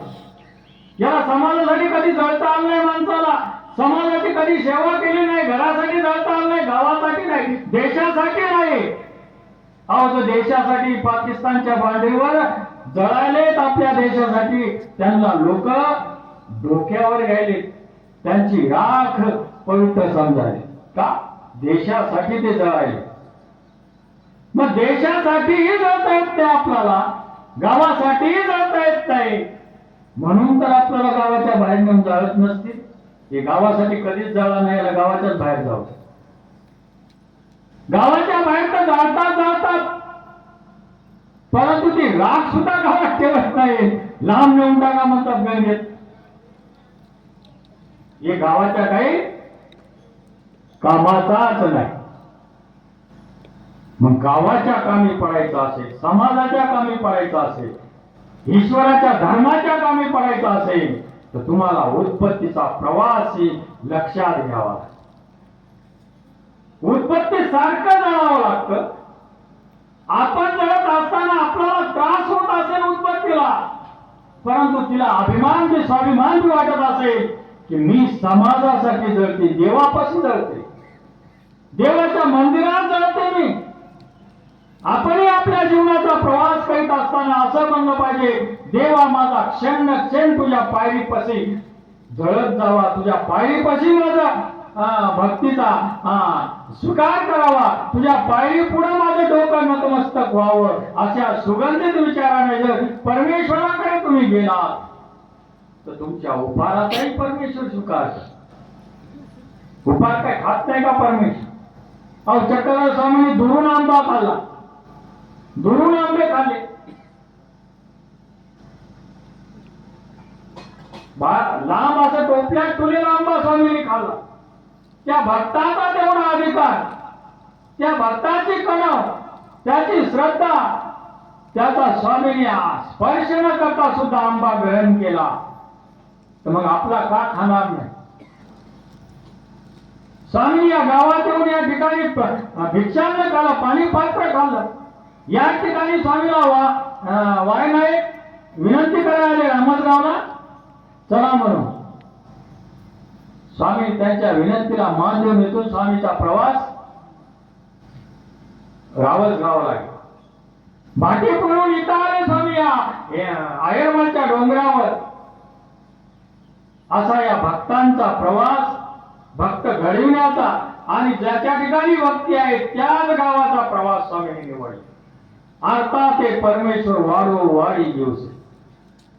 Speaker 1: याला समाजासाठी कधी जळता आलं नाही माणसाला. समाजाची कधी सेवा केली नाही, घरासाठी जळता आलं नाही, गावासाठी नाही, देशासाठी नाही. अहो, जो देशासाठी पाकिस्तानच्या बांधीवर जळालेत आपल्या देशासाठी, त्यांना लोक डोक्यावर घ्यायले, त्यांची राख पवित्र समजायले. का? देशासाठी ते जळाले. मग देशासाठीही जळता येत नाही आपल्याला, गावासाठीही जळता येत नाही. म्हणून तर आपल्याला गावाच्या बाहेर नेऊन जाळत नसतील. हे गावासाठी कधीच जळला नाही, याला गावाच्याच बाहेर जाऊ. गावाच्या बाहेर तर जाळतात, परंतु ती राख सुद्धा गावात ठेवत नाही. लांब नेऊन टाका म्हणतात गंगेत. हे गावाच्या काही कामाचाच नाही. मग गावाच्या कामी पडायचं असेल, समाजाच्या कामी पडायचं असेल, ईश्वराच्या धर्माच्या कामी पडायचं असेल, तर तुम्हाला उदबत्तीचा प्रवास लक्षात घ्यावा. उदबत्ती सारखं जळावं लागतं. आपण जळत असताना आपल्याला त्रास होत असेल उदबत्तीला, परंतु तिला अभिमान स्वाभिमान वाटत असेल की मी समाजासाठी जळते, देवापासून जळते, देवाच्या मंदिरात जळते मी. आपणही आपल्या जीवनाचा प्रवास करीत असताना असं म्हणलं पाहिजे, देवा माझा क्षण क्षण तुझ्या पायरीपाशी जळत जावा, तुझ्या पायरीपाशी माझा भक्तीचा स्वीकार करावा, तुझ्या पायरी पुढे माझं डोकं नतमस्तक व्हावं. अशा सुगंधित विचाराने जर परमेश्वराकडे तुम्ही गेलात तर तुमच्या उपाराचाही परमेश्वर स्वीकार. उपार काय खात नाही का परमेश्वर? अहो, चक्रधर स्वामींनी दुरून आंबा खाल्ला, दुरून आंबे खाल्ले. लांब असं टोपल्यात ठेवलेला आंबा स्वामींनी खाल्ला. त्या भक्ताचा तेवढा अधिकार, त्या भक्ताची कणव, त्याची श्रद्धा, त्याचा स्वामींनी स्पर्श न करता सुद्धा आंबा ग्रहण केला, तर मग आपला का खाणार नाही? स्वामी या गावात येऊन या ठिकाणी भिक्षान्न खाल्लं, पाणी पात्र खाल्लं. या ठिकाणी स्वामीला वायनाळे विनंती करायला आले रामसगावला, चला म्हणून. स्वामी त्यांच्या विनंतीला मान देऊन इथून स्वामीचा प्रवास रावसगावला गेला. भाटी पळून इथं आले स्वामी या आयरमलच्या डोंगरावर. असा या भक्तांचा प्रवास, भक्त घडविण्याचा आणि ज्याच्या ठिकाणी भक्ती आहे त्याच गावाचा प्रवास स्वामींनी निवडला. अर्थात ते परमेश्वर वाढो वाढी दिवस.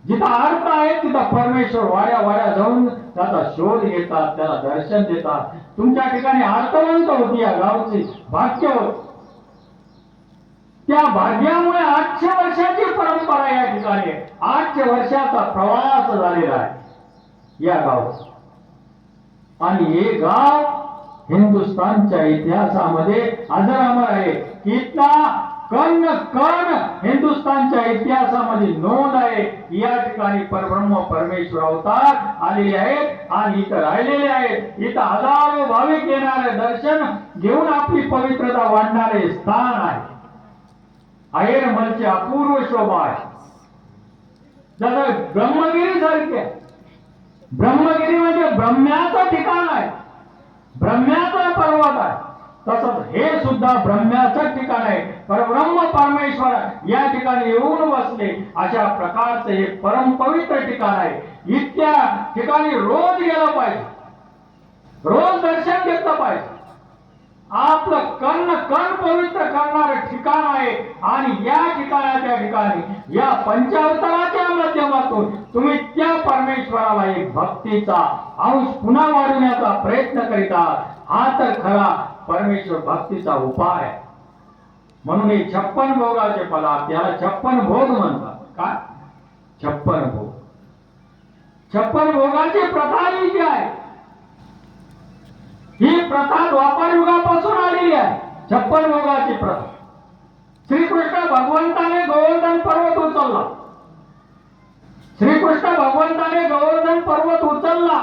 Speaker 1: जिथं अर्थ आहे तिथं परमेश्वर वाड्या वाड्या जाऊन त्याचा शोध घेतात, त्याला दर्शन देतात. तुमच्या ठिकाणी अर्थवंत होती या गावची, भाग्य होत. त्या भाग्यामुळे 800 वर्षाची परंपरा या ठिकाणी, 800 वर्षाचा प्रवास झालेला आहे या गावचा. आणि हे गाव हिंदुस्थानच्या इतिहासामध्ये अजरामर आहे. इथला कण कण हिंदुस्थानच्या इतिहासामध्ये नोंद आहे. या ठिकाणी परब्रह्म परमेश्वर अवतार आलेले आहेत आणि इथं राहिलेले आहेत. इथं हजारो भाविक येणारे, दर्शन घेऊन आपली पवित्रता वाढणारे स्थान आहे. आयरमलची अपूर्व शोभा आहे. जसं ब्रह्मगिरी सारखे, ब्रह्मगिरी म्हणजे ब्रह्म्याचं ठिकाण आहे, ब्रह्म्याचा पर्वत आहे. तसंच हे सुद्धा ब्रह्म्याचं ठिकाण आहे. परब्रह्म परमेश्वर या ठिकाणी येऊन बसले, अशा प्रकारचे हे परम पवित्र ठिकाण आहे. इतक्या ठिकाणी रोज गेलं पाहिजे, रोज दर्शन घेतलं पाहिजे. आपलं कण कण पवित्र करणारं ठिकाण आहे. आणि या ठिकाणाच्या ठिकाणी या पंचावताराच्या माध्यमातून तुम्ही त्या परमेश्वराला एक भक्तीचा अंश पुन्हा वाढवण्याचा प्रयत्न करीत आहात. हा तर खरा परमेश्वर भक्तीचा उपाय आहे. म्हणून हे 56 भोगाचे पदार्थ, याला 56 भोग म्हणतात. काय 56 भोग? 56 भोगाची प्रथा ही जी आहे, ही प्रथा द्वापर युगापासून आलेली आहे. 56 भोगाची प्रथा. श्रीकृष्ण भगवंताने गोवर्धन पर्वत उचलला. श्रीकृष्ण भगवंताने गोवर्धन पर्वत उचलला.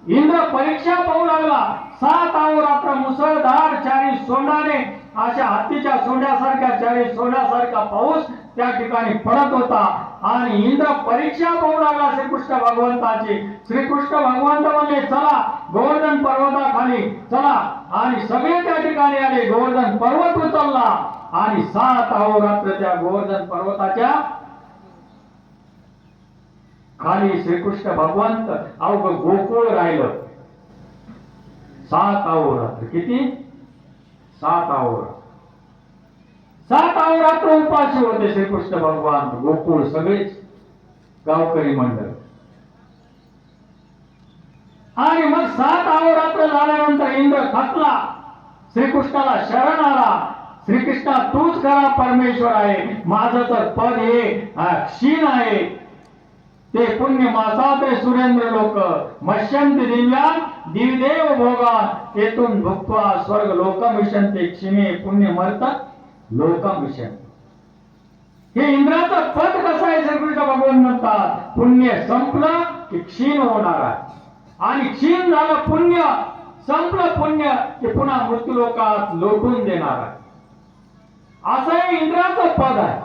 Speaker 1: इंद्र परीक्षा पाहू लागला. 7 अहोरात्र मुसळधार चारी सोंडाने, अशा हत्तीच्या सोंड्यासारख्या, चारी सोंड्यासारखा पाऊस त्या ठिकाणी पडत होता. आणि इंद्र परीक्षा पाहू लागला श्रीकृष्ण भगवंताची. श्रीकृष्ण भगवंत म्हणले, चला गोवर्धन पर्वताखाली चला. आणि सगळे त्या ठिकाणी आले. गोवर्धन पर्वत उचलला आणि 7 अहोरात्र त्या गोवर्धन पर्वताच्या खाली श्रीकृष्ण भगवंत अवघ गोकुळ राहिलं. 7 अहोरात्र. किती? 7 अहोरात्र. 7 अहोरात्र उपाशी होते श्रीकृष्ण भगवान, गोकुळ सगळेच गावकरी मंडळ. आणि मग 7 अहोरात्र झाल्यानंतर इंद्र थकला, श्रीकृष्णाला शरण आला. श्रीकृष्णा तूच खरा परमेश्वर आहे, माझं तर पद हे क्षीण आहे. ते पुण्य मासाते सुरेंद्र लोक मश्यंती दिव्यान दिवदेव भोगान तेथून भुक्त्वा स्वर्ग लोकमिशंते क्षीणे पुण्य मर्त लोकमिशन. हे इंद्राचं पद कसं आहे? श्रीकृष्ण भगवान म्हणतात, पुण्य संपलं की क्षीण होणार आहे. आणि क्षीण झालं पुण्य, संपलं पुण्य की पुन्हा मृत्यूलोकात लोटून देणार आहे. असं हे इंद्राचं पद आहे.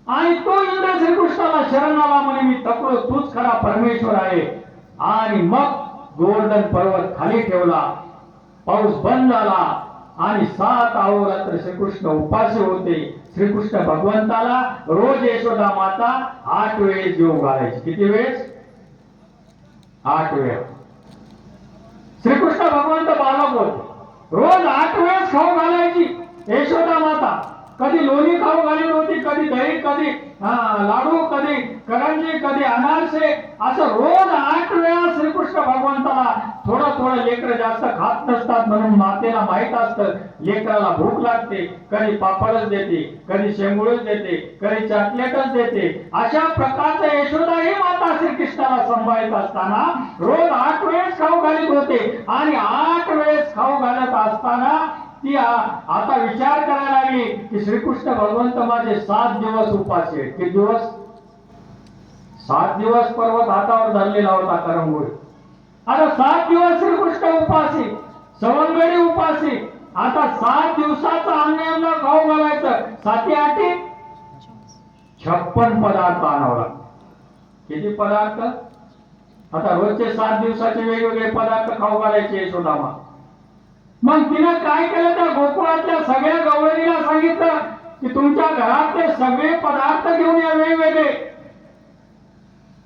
Speaker 1: आणि तो इंद्र श्रीकृष्णाला शरण आला, म्हणे मी थकलो, तूच खरा परमेश्वर आहे. आणि मग गोवर्धन पर्वत खाली ठेवला, पाऊस बंद झाला आणि 7 अहोरात्र श्रीकृष्ण उपाशी होते. श्रीकृष्ण भगवंताला रोज यशोदा माता 8 वेळेस जेवू घालायची. किती वेळेस? 8 वेळा. श्रीकृष्ण भगवंत बालक होते, रोज 8 वेळेस खाऊ घालायची यशोदा माता. कधी लोणी खाऊ घालीत होती, कधी दही, कधी लाडू, कधी करंजी, कधी अनारसे, असं रोज 8 वेळा श्रीकृष्ण भगवंताला थोडं लेकरं जास्त खात नसतात म्हणून मातेला माहित असतं लेकराला भूक लागते, कधी पापडच देते, कधी शेंगुळच देते, कधी चॉकलेटच देते. अशा प्रकारचं यशोदा ही माता श्रीकृष्णाला सांभाळत असताना रोज 8 वेळेस खाऊ घालीत होते. आणि 8 वेळेस खाऊ घालत असताना ती आता विचार करायला लागली की श्रीकृष्ण भगवंत माझे 7 दिवस उपाशी आहेत. किती दिवस? 7 दिवस पर्वत हातावर धरलेला होता करंगोळी. आता 7 दिवस श्रीकृष्ण उपासी, सवंगडी उपासी. आता 7 दिवसाचं अन्न यांना खाऊ घालायचं. 7 8 56 पदार्थ आणावं लागतं. किती पदार्थ? आता रोजचे 7 दिवसाचे वेगवेगळे पदार्थ खाऊ घालायचे यशोदामा. मग तिनं काय केलं? त्या गोकुळातल्या सगळ्या गवळणीला सांगितलं की तुमच्या घरातले सगळे पदार्थ घेऊन या वेगवेगळे.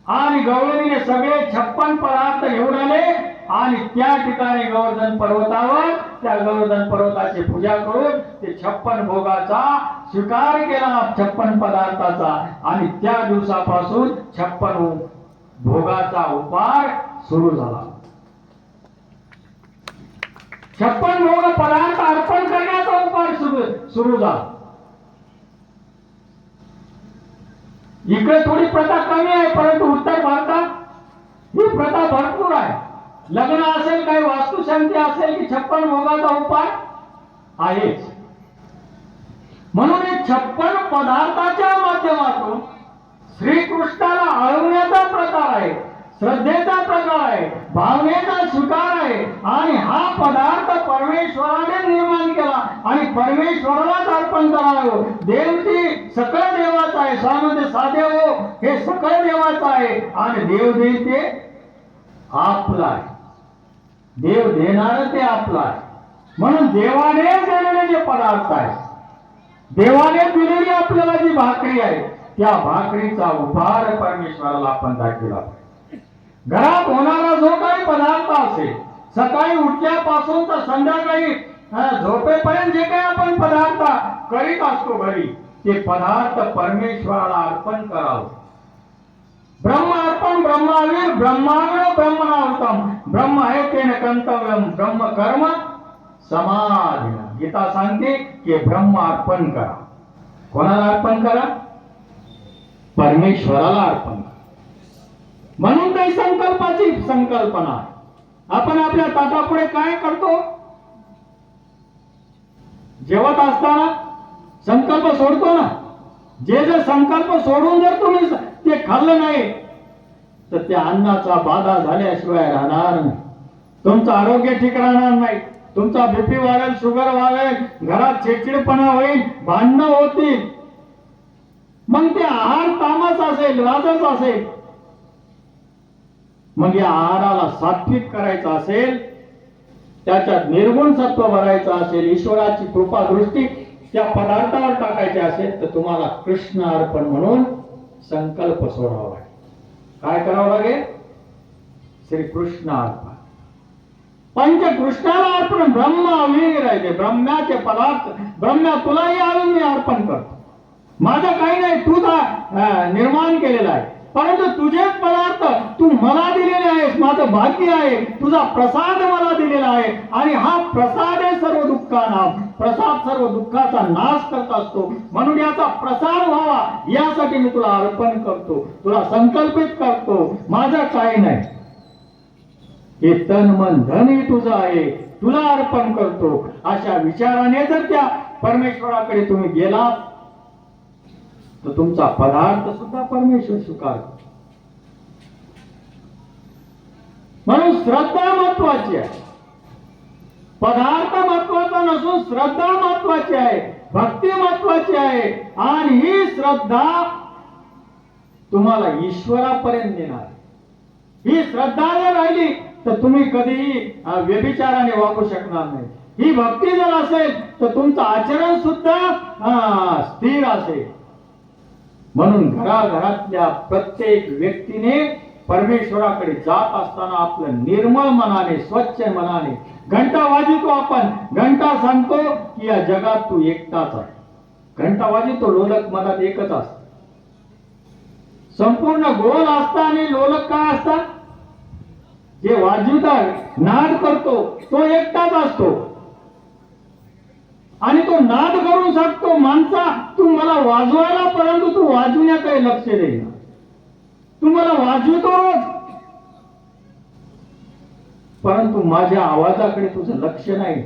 Speaker 1: आणि गवळणीने सगळे 56 पदार्थ घेऊन आले आणि त्या ठिकाणी गोवर्धन पर्वतावर त्या गोवर्धन पर्वताची पूजा करून ते 56 भोगाचा स्वीकार केला, 56 पदार्थाचा. आणि त्या दिवसापासून 56 भोगाचा उपार सुरू झाला. 56 भोग पदार्थ अर्पण करण्याचा उपार सुरू झाला. इकडे थोडी प्रथा कमी आहे, परंतु उत्तर भारतात ही प्रथा भरपूर आहे. लग्न असेल, काही वास्तुशांती असेल की 56 भोगाचा उपार आहेच. म्हणून हे 56 पदार्थाच्या माध्यमातून श्रीकृष्णाला आळवण्याचा प्रकार आहे, श्रद्धेचा प्रकार आहे, भावनेचा स्वीकार आहे. आणि हा पदार्थ परमेश्वराने निर्माण केला आणि परमेश्वरालाच अर्पण करावं. देवती सकळ देवाचा आहे, स्वामध्ये साधे हो हे सकळ देवाचं आहे. आणि देव देईल ते आपला आहे, देव देणार ते आपला आहे. म्हणून देवाने दिलेले जे पदार्थ आहे, देवाने दिलेली आपल्याला जी भाकरी आहे, त्या भाकरीचा उपहार परमेश्वराला आपण दाखवला. घरात होणारा जो काही पदार्थ असेल, सकाळी उठल्यापासून तर संध्याकाळी झोपेपर्यंत जे काही आपण पदार्थ करीत असतो घरी, ते पदार्थ परमेश्वराला अर्पण करावं. ब्रह्म अर्पण ब्रह्मावीर ब्रह्माग्र ब्रह्मणावृतम ब्रह्म आहे तेन कर्तव्यम ब्रह्म कर्म समाधी. गीता सांगते की ब्रह्म अर्पण करा. कोणाला अर्पण करा? परमेश्वराला अर्पण करा. म्हणून काही संकल्पाची संकल्पना. आपण आपल्या ताटापुढे काय करतो? जेवत असताना संकल्प सोडतो ना. जे संकल्प सोडून जर तुम्ही ते खाल्लं नाही तर त्या अन्नाचा बाधा झाल्याशिवाय राहणार नाही. तुमचं आरोग्य ठीक राहणार नाही. तुमचा बीपी वाढेल, शुगर वाढेल, घरात चिडचिडपणा होईल, भांडणं होतील. मग ते आहार तामस असेल, राजस असेल. मग या आहाराला सात्विक करायचा असेल, त्याच्यात निर्गुण सत्व भरायचं असेल, ईश्वराची कृपा दृष्टी त्या पदार्थावर टाकायची असेल, तर तुम्हाला कृष्ण अर्पण म्हणून संकल्प सोडावा लागेल. काय करावं लागेल? श्रीकृष्ण अर्पण. पंचकृष्णाला अर्पण. ब्रह्म अवीर आहे ते ब्रह्म्याचे पदार्थ. ब्रह्म्या तुलाही आणून मी अर्पण करतो. माझं काही नाही, तू निर्माण केलेला आहे, परंतु तुझेच पदार्थ तू मला दिलेले आहेस. माझं भाग्य आहे, तुझा प्रसाद मला दिलेला आहे. आणि हा प्रसाद आहे सर्व दुःखांना. प्रसाद सर्व दुःखाचा नाश करत असतो. म्हणून याचा प्रसाद व्हावा यासाठी मी तुला अर्पण करतो, तुला संकल्पित करतो. माझं काही नाही, हे तन मन धनही तुझं आहे, तुला अर्पण करतो. अशा विचाराने जर त्या परमेश्वराकडे तुम्ही गेलात तर तुमचा पदार्थ सुद्धा परमेश्वर स्वीकारतो. म्हणून श्रद्धा महत्वाची आहे. पदार्थ महत्वाचा नसून श्रद्धा महत्वाची आहे, भक्ती महत्वाची आहे. आणि ही श्रद्धा तुम्हाला ईश्वरापर्यंत नेणार. ही श्रद्धा जर राहिली तर तुम्ही कधीही व्यभिचाराने वागू शकणार नाही. ही भक्ती जर असेल तर तुमचं आचरण सुद्धा स्थिर असेल. म्हणून घराघरातल्या प्रत्येक व्यक्तीने परमेश्वराकडे जात असताना आपलं निर्मळ मनाने, स्वच्छ मनाने, घंटा वाजवतो आपण, घंटा सांगतो की या जगात तू एकटाच आहे. घंटा वाजतो, लोलक मधात एकच असत. संपूर्ण गोल असता आणि लोलक काय असतात? जे वाजवतात, नाद करतो तो एकटाच असतो. आणि तो नाद करून सांगतो, माणसा तू मला वाजवायला, परंतु तू वाजवण्याकडे लक्ष देईना. तू मला वाजवतो रोज, परंतु माझ्या आवाजाकडे तुझं लक्ष नाही.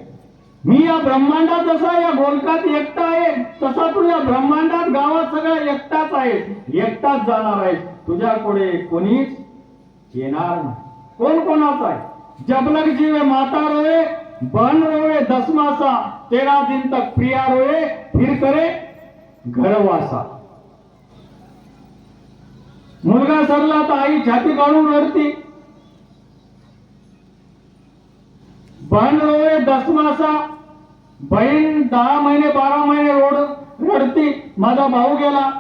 Speaker 1: मी या ब्रह्मांडात जसा या गोलकात एकटा आहे, तसा तू या ब्रह्मांडात गावात सगळा एकटाच आहे, एकटाच जाणार आहे. तुझ्या पुढे कोणीच येणार नाही. कोण कोणाचा आहे? जबलक जीवे माता रोए, बन रोए 10 मासा, 13 दिन तक प्रिया रोए, फिर करे घरवासा. मुलगा सरला तर आई छाती काढून रडती. बन रोए 10 मासा, बहीण 10 महिने 12 महिने रडती. माझा भाऊ गेला,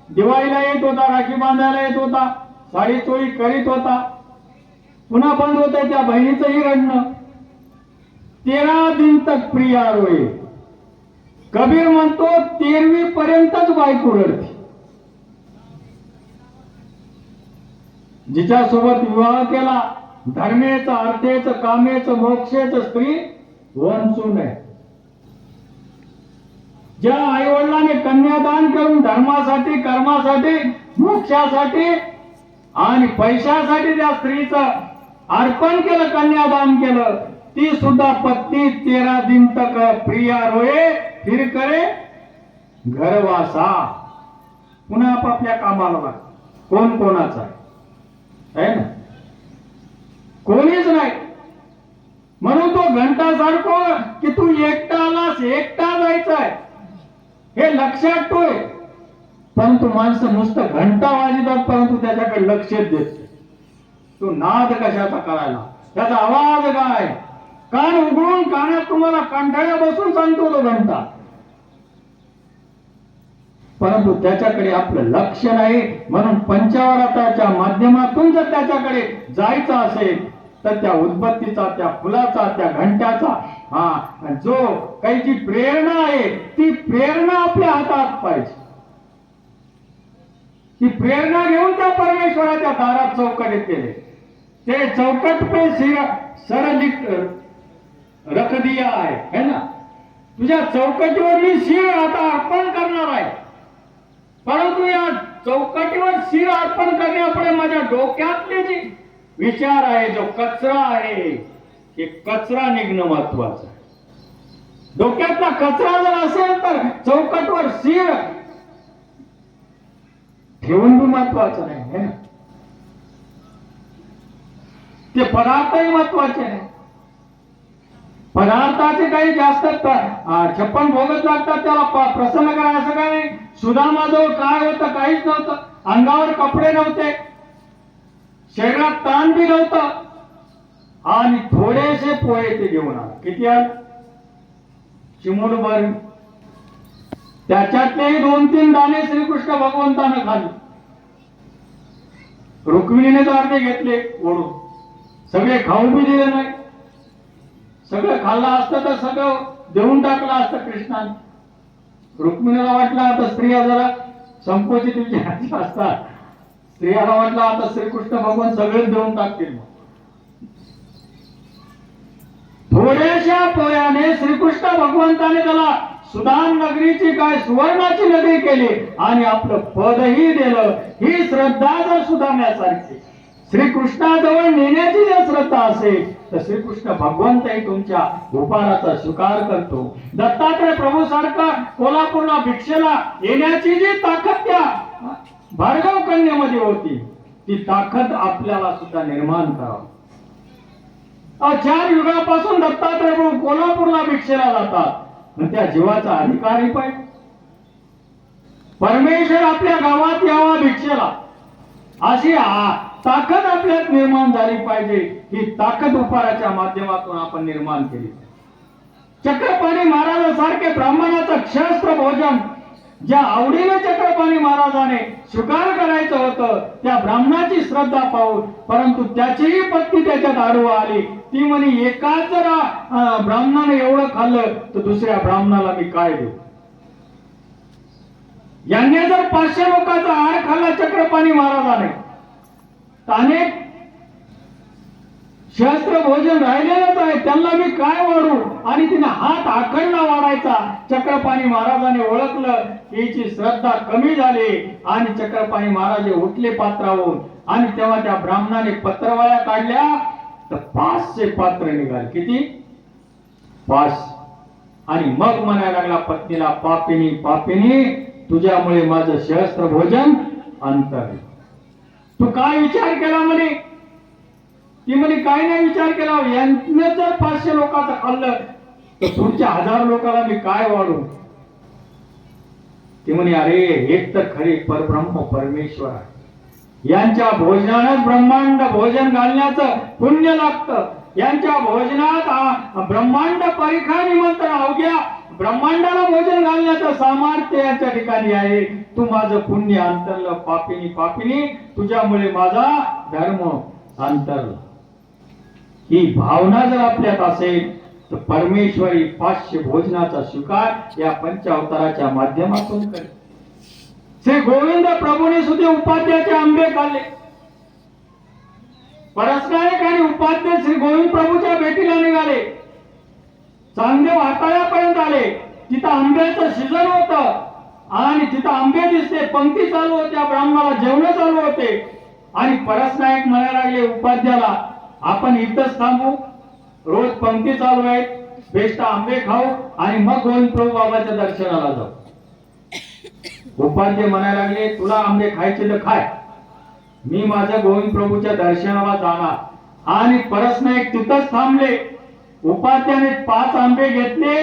Speaker 1: दिवाळीला येत होता, राखी बांधायला येत होता, साडी चोळी करीत होता, पुन्हा बंद होत. त्या बहिणीचंही रडणं. 13 दिन तक प्रिया रोए. कबीर म्हणतो 13वी पर्यंतच बायको रडते. जिच्यासोबत विवाह केला, धर्मेचं, अर्थेचं, कामेचं, मोक्षेचं स्त्री वंचून आहे. ज्या आई वडिलांनी कन्यादान करून धर्मासाठी, कर्मासाठी, मोक्षासाठी आणि पैशासाठी त्या स्त्रीचं अर्पण केलं, कन्यादान केलं, ती सुद्धा पत्नी 13 दिन तक प्रिया रोए, फिर करे घरवासा. पुन्हा आपापल्या कामाला लाग. कोण कोणाचा आहे ना? कोणीच नाही. म्हणून तो घंटा सारखो की तू एकटा आलास, एकटा जायचाय हे लक्षात ठेव. परंतु माणसं नुसतं घंटा वाजतात, परंतु त्याच्याकडे लक्ष देत नाही. तू नाद कशाचा करायला? त्याचा आवाज काय? कान उघडून कानात तुम्हाला कंठाळ्या बसून सांगतो तो घंटा, परंतु त्याच्याकडे आपलं लक्ष नाही. म्हणून पंचावराताच्या माध्यमातून जर त्याच्याकडे जायचं असेल तर त्या उदबत्तीचा, त्या फुलाचा, त्या घंट्याचा जो काही जी प्रेरणा आहे, ती प्रेरणा आपल्या हातात पाहिजे. ती प्रेरणा घेऊन त्या परमेश्वराच्या दारात चौकटीत केले. ते चौकट पे सर रख दिया आहे ना. तुझ्या चौकटीवर मी शिर आता अर्पण करणार आहे, परंतु या चौकटीवर शिर अर्पण करण्यापुढे माझ्या डोक्यातले जे विचार आहे, जो कचरा आहे, हे कचरा निघणं महत्वाचं आहे. डोक्यातला कचरा जर असेल तर चौकटवर शिर ठेवून बी महत्वाचं नाही है ना. ते पदार्थही महत्वाचे नाही. पदार्थाचे काही जास्त 56 भोगच लागतात त्याला प्रसन्न करा असं काय नाही. सुदामाजवळ काय होतं? काहीच नव्हतं. अंगावर कपडे नव्हते, शरीरात ताण बी नव्हतं, आणि थोडेसे पोहे ते घेऊन आला. किती आले? चिमूटभर. त्याच्यातलेही 2-3 दाणे श्रीकृष्ण भगवंतानं खाल्ले. रुक्मिणीने तर अर्धे घेतले ओढून, सगळे खाऊ बी दिले नाही. सगळं खाल्लं असतं तर सगळं देऊन टाकलं असतं कृष्णाने. रुक्मिणीला वाटलं आता स्त्रिया जरा संकोचित विचाराच्या असतात, स्त्रियाला वाटलं आता श्रीकृष्ण भगवान सगळेच देऊन टाकतील. थोड्याशा पोयाने श्रीकृष्ण भगवंताने त्याला सुदान नगरीची काय सुवर्णाची नगरी केली आणि आपलं पदही दिलं. ही श्रद्धा जर सुधारण्यासारखी, श्रीकृष्णाजवळ नेण्याची जर श्रद्धा असेल तर श्रीकृष्ण भगवंतही तुमच्या उपहाराचा स्वीकार करतो. दत्तात्रय प्रभू सारखा कोल्हापूरला भिक्षेला येण्याची जी ताकद त्या भार्गव कन्येमध्ये होती, ती ताकद आपल्याला सुद्धा निर्माण करावी. 4 युगापासून दत्तात्रय प्रभू कोल्हापूरला भिक्षेला जातात, पण त्या जीवाचा अधिकारही पाहिजे. परमेश्वर आपल्या गावात यावा भिक्षेला, अशी ताकद आपल्यात निर्माण झाली पाहिजे. ही ताकद उपहाराच्या माध्यमातून आपण निर्माण केली. चक्रपाणी महाराजांसारखे ब्राह्मणाचं क्षस्त्र भोजन ज्या आवडीने चक्रपाणी महाराजाने स्वीकार करायचं होतं, त्या ब्राह्मणाची श्रद्धा पाहून, परंतु त्याचीही पत्नी त्याच्यात आडवा आली. ती म्हणे एकाच जर ब्राह्मणाने एवढं खाल्लं तर दुसऱ्या ब्राह्मणाला मी काय देऊ. यांनी जर 500 लोकांचा आहार खाल्ला चक्रपाणी महाराजाने, तर अनेक शस्त्र भोजन राहिलेलंच आहे, त्यांना मी काय वाढू? आणि तिने हात आखंड वाढायचा. चक्रपाणी महाराजाने ओळखलं की हिची श्रद्धा कमी झाली आणि चक्रपाणी महाराज उठले पात्रावरून. आणि तेव्हा त्या ब्राह्मणाने पत्रवाळ्या काढल्या तर 500 पात्र निघाले. किती? 500. आणि मग म्हणायला लागला पत्नीला, पापिनी पापिनी, तुझ्यामुळे माझं सहस्त्र भोजन अंतर. तू काय विचार केला म्हणे? ती म्हणे काय नाही विचार केला, यांनी जर 500 लोकांचं खाल्लं तर पुढच्या 1000 लोकांना मी काय वाढू? ती म्हणे अरे एक तर खरे परब्रह्म परमेश्वर आहे, यांच्या भोजनानं ब्रह्मांड भोजन घालण्याचं पुण्य लागतं. यांच्या भोजनात ब्रह्मांड परिखा निमंत्रण, अवघ्या ब्रह्मांडाला भोजन घालण्याचं सामर्थ्य यांच्या ठिकाणी आहे. तू माझं पुण्य अंतरलं. पापिनी पापिनी, तुझ्यामुळे माझा धर्म अंतरला. ही भावना जर आपल्यात असेल तर परमेश्वरी 500 भोजनाचा स्वीकार या पंचावताराच्या माध्यमातून करेल. श्री गोविंद प्रभूने सुद्धा उपाध्याचे आंबे खाल्ले. परसनायक आणि उपाध्याय श्री गोविंद प्रभूच्या भेटीला निघाले. चांगदेव हाताळ्यापर्यंत आले. तिथं आंब्याचं सीजन होतं आणि तिथं आंबे दिसते, पंक्ती चालू होत्या, ब्राह्मणाला जेवण चालू होते. आणि परसनायक म्हणायला लागले उपाध्याला, आपण इथंच थांबू, रोज पंक्ती चालू आहेत, बेस्ट आंबे खाऊ आणि मग गोविंद प्रभू बाबाच्या दर्शनाला जाऊ. उपाध्याय म्हणायला लागले, तुला आंबे खायचे तर खाय, मी माझ्या गोविंद प्रभूच्या दर्शनाला जाणार. आणि परसनायक तिथंच थांबले. उपाध्याने 5 आंबे घेतले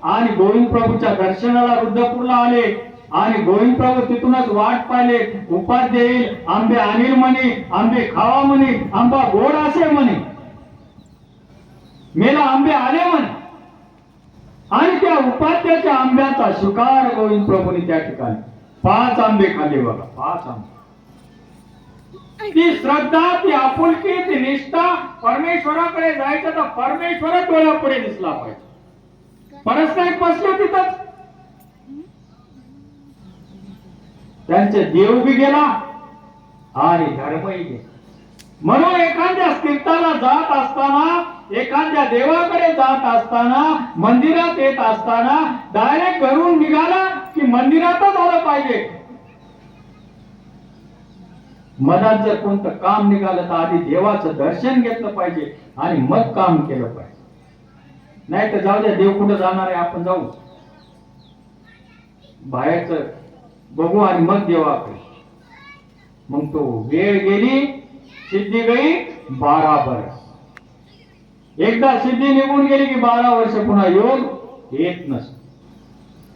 Speaker 1: आणि गोविंद प्रभूच्या दर्शनाला रुद्रपूरला आले. आणि गोविंद प्रभू तिथूनच वाट पाहिले, उपाध्याय येईल, आंबे आणील म्हणे, आंबे खावा म्हणे, आंबा गोड असे म्हणे. मेला आंबे आले म्हणे. आणि त्या उपाध्याच्या आंब्याचा स्वीकार गोविंद प्रभूने त्या ठिकाणी 5 आंबे खाल्ले. बघा, 5 आंबे. ती श्रद्धा, ती आपुलकी, ती निष्ठा, परमेश्वराकडे जायचं तर परमेश्वर डोळ्यापुढे दिसला पाहिजे. परसनायक बसले तिथंच, त्यांचे देव बी गेला आणि धर्मही गेला. म्हणून एखाद्या तीर्थाला जात असताना, एखाद्या देवाकडे जात असताना, मंदिरात येत असताना डायरेक्ट घरून निघाला की मंदिरातच आलं पाहिजे. मनात जर कोणतं काम निघालं तर आधी देवाचं दर्शन घेतलं पाहिजे आणि मग काम केलं पाहिजे. नाही तर जाऊ द्या, देव कुठं जाणार आहे, आपण जाऊ बाहेरच बघू आणि मग देवाकडे. मग तो वेळ गेली, सिद्धी गई 12 वर्ष. एकदा सिद्धी निघून गेली की 12 वर्ष पुन्हा योग येत नसतो.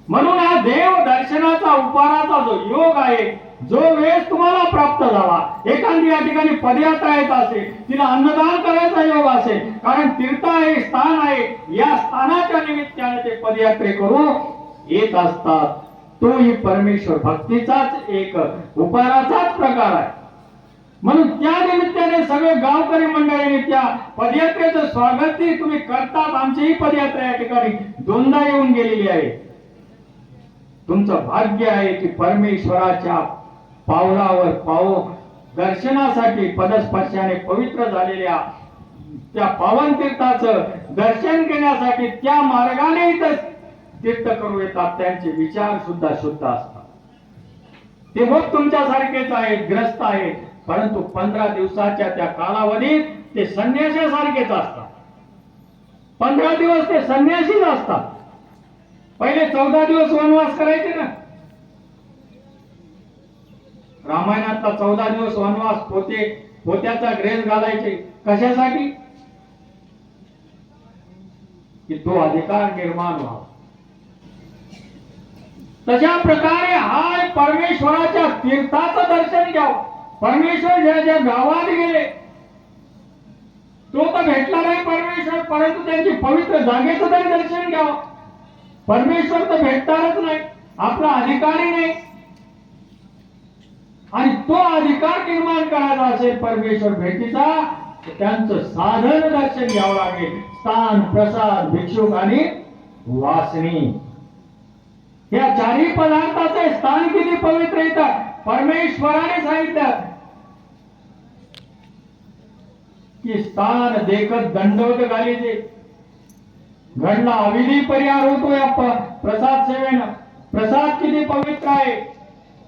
Speaker 1: म्हणून हा देव दर्शनाचा उपाराचा जो योग आहे, जो वेळ तुम्हाला प्राप्त झाला, एखादी या ठिकाणी पदयात्रा येत असेल, तिला अन्नदान करायचा योग असेल, कारण तीर्थ आहे, स्थान आहे, या स्थानाच्या निमित्ताने ते पदयात्रे करून येत असतात. तोही परमेश्वर भक्तीचाच एक उपाराचाच प्रकार आहे. म्हणून त्या निमित्ताने सगळे गावकरी मंडळीने त्या पदयात्रेचं स्वागत तुम्ही करतात. आमचीही पदयात्रा या ठिकाणी 2दा येऊन गेलेली आहे. तुमचं भाग्य आहे की परमेश्वराच्या पावलावर पाव दर्शनासाठी पदस्पर्शाने पवित्र झालेल्या त्या पावन तीर्थाचं दर्शन घेण्यासाठी त्या मार्गाने तीर्थ करू येतात. त्यांचे विचार सुद्धा शुद्ध असतात. ते मग तुमच्यासारखेच आहेत, ग्रस्त आहेत, परंतु 15 दिवसाच्या त्या कालावधीत ते संन्यासासारखेच असतात. 15 दिवस ते संन्यासीच असतात. पहिले 14 दिवस वनवास करायचे ना. रामायणातला 14 दिवस वनवास, पोत्याचा ड्रेस घालायचे कशासाठी? की तो अधिकार निर्माण व्हावा. तशा प्रकारे हा परमेश्वराच्या तीर्थाचं दर्शन घ्यावं. परमेश्वर ज्या ज्या गावात गेले तो तर भेटला नाही परमेश्वर, परंतु त्यांची पवित्र जागेचं तरी दर्शन घ्यावं. परमेश्वर तर भेटणारच नाही, आपला अधिकारी नाही. आणि तो अधिकार निर्माण करायचा असेल परमेश्वर भेटीचा, त्यांचं साधन दर्शन घ्यावं लागेल. स्थान, प्रसाद, भिक्षुक आणि वासनी. या चारही पदार्थाचे स्थान किती पवित्र येतं. परमेश्वराने सांगितलं की स्थान देखत दंडवत घालीचे. घडला अविधी परिहार होतो या प्रसाद सेवेनं. प्रसाद किती पवित्र आहे.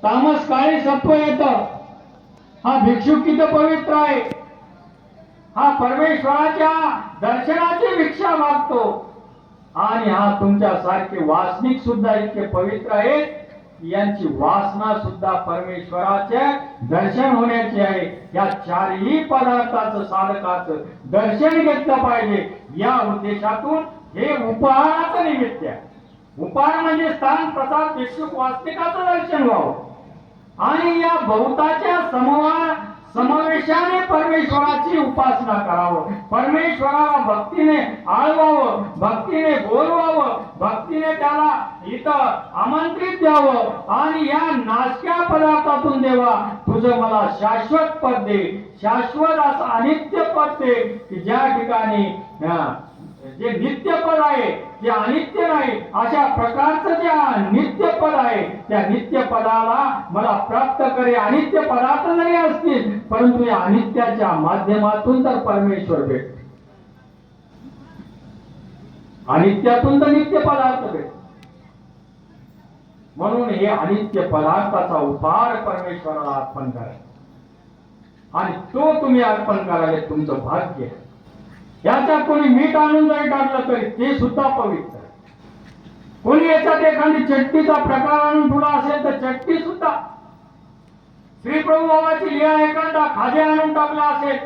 Speaker 1: तामस काळी सत्व येतं. हा भिक्षुक किती पवित्र आहे. हा परमेश्वराच्या दर्शनाची भिक्षा मागतो. आणि हा तुमच्या सारखे वासनिक सुद्धा इतके पवित्र आहेत. यांची वासना सुद्धा परमेश्वराचे दर्शन होण्याची आहे. या चारही पदार्थाचं साधकाचं दर्शन घेतलं पाहिजे. या उद्देशातून हे उपहाराचं निमित्त आहे. उपहार म्हणजे स्थान, प्रसाद, भिक्षुक, वास्तविकाचं दर्शन व्हावं. आणि या बहुताच्या समावेशाने परमेश्वराची उपासना करावं. परमेश्वराला भक्तीने आळवावं, भक्तीने बोलवावं, भक्तीने त्याला इथं आमंत्रित द्यावं. आणि या नाशक्या पदार्थातून देवा तुझं मला शाश्वत पद दे, शाश्वत असं अनित्य पद दे की ज्या ठिकाणी जे नित्य पद आहे जे अनित्य नाही अशा प्रकारचं जे नित्य पद आहे त्या नित्य पदाला मला प्राप्त करे. अनित्य पदार्थ जरी असतील परंतु या अनित्याच्या माध्यमातून तर परमेश्वर भेट. अनित्यातून तर नित्य पदार्थ भेट. म्हणून हे अनित्य पदार्थाचा उपहार परमेश्वराला अर्पण करा. आणि तो तुम्ही अर्पण करायला तुमचं भाग्य आहे. याच्यात कोणी मीठ आणून जरी टाकलं तरी ते सुद्धा पवित्र आहे. कोणी याच्यात एखादी चटणीचा प्रकार आणून ठेवला असेल तर चटणी सुद्धा. श्री प्रभू बाबाची लिहा एखादा खाजे आणून टाकला असेल,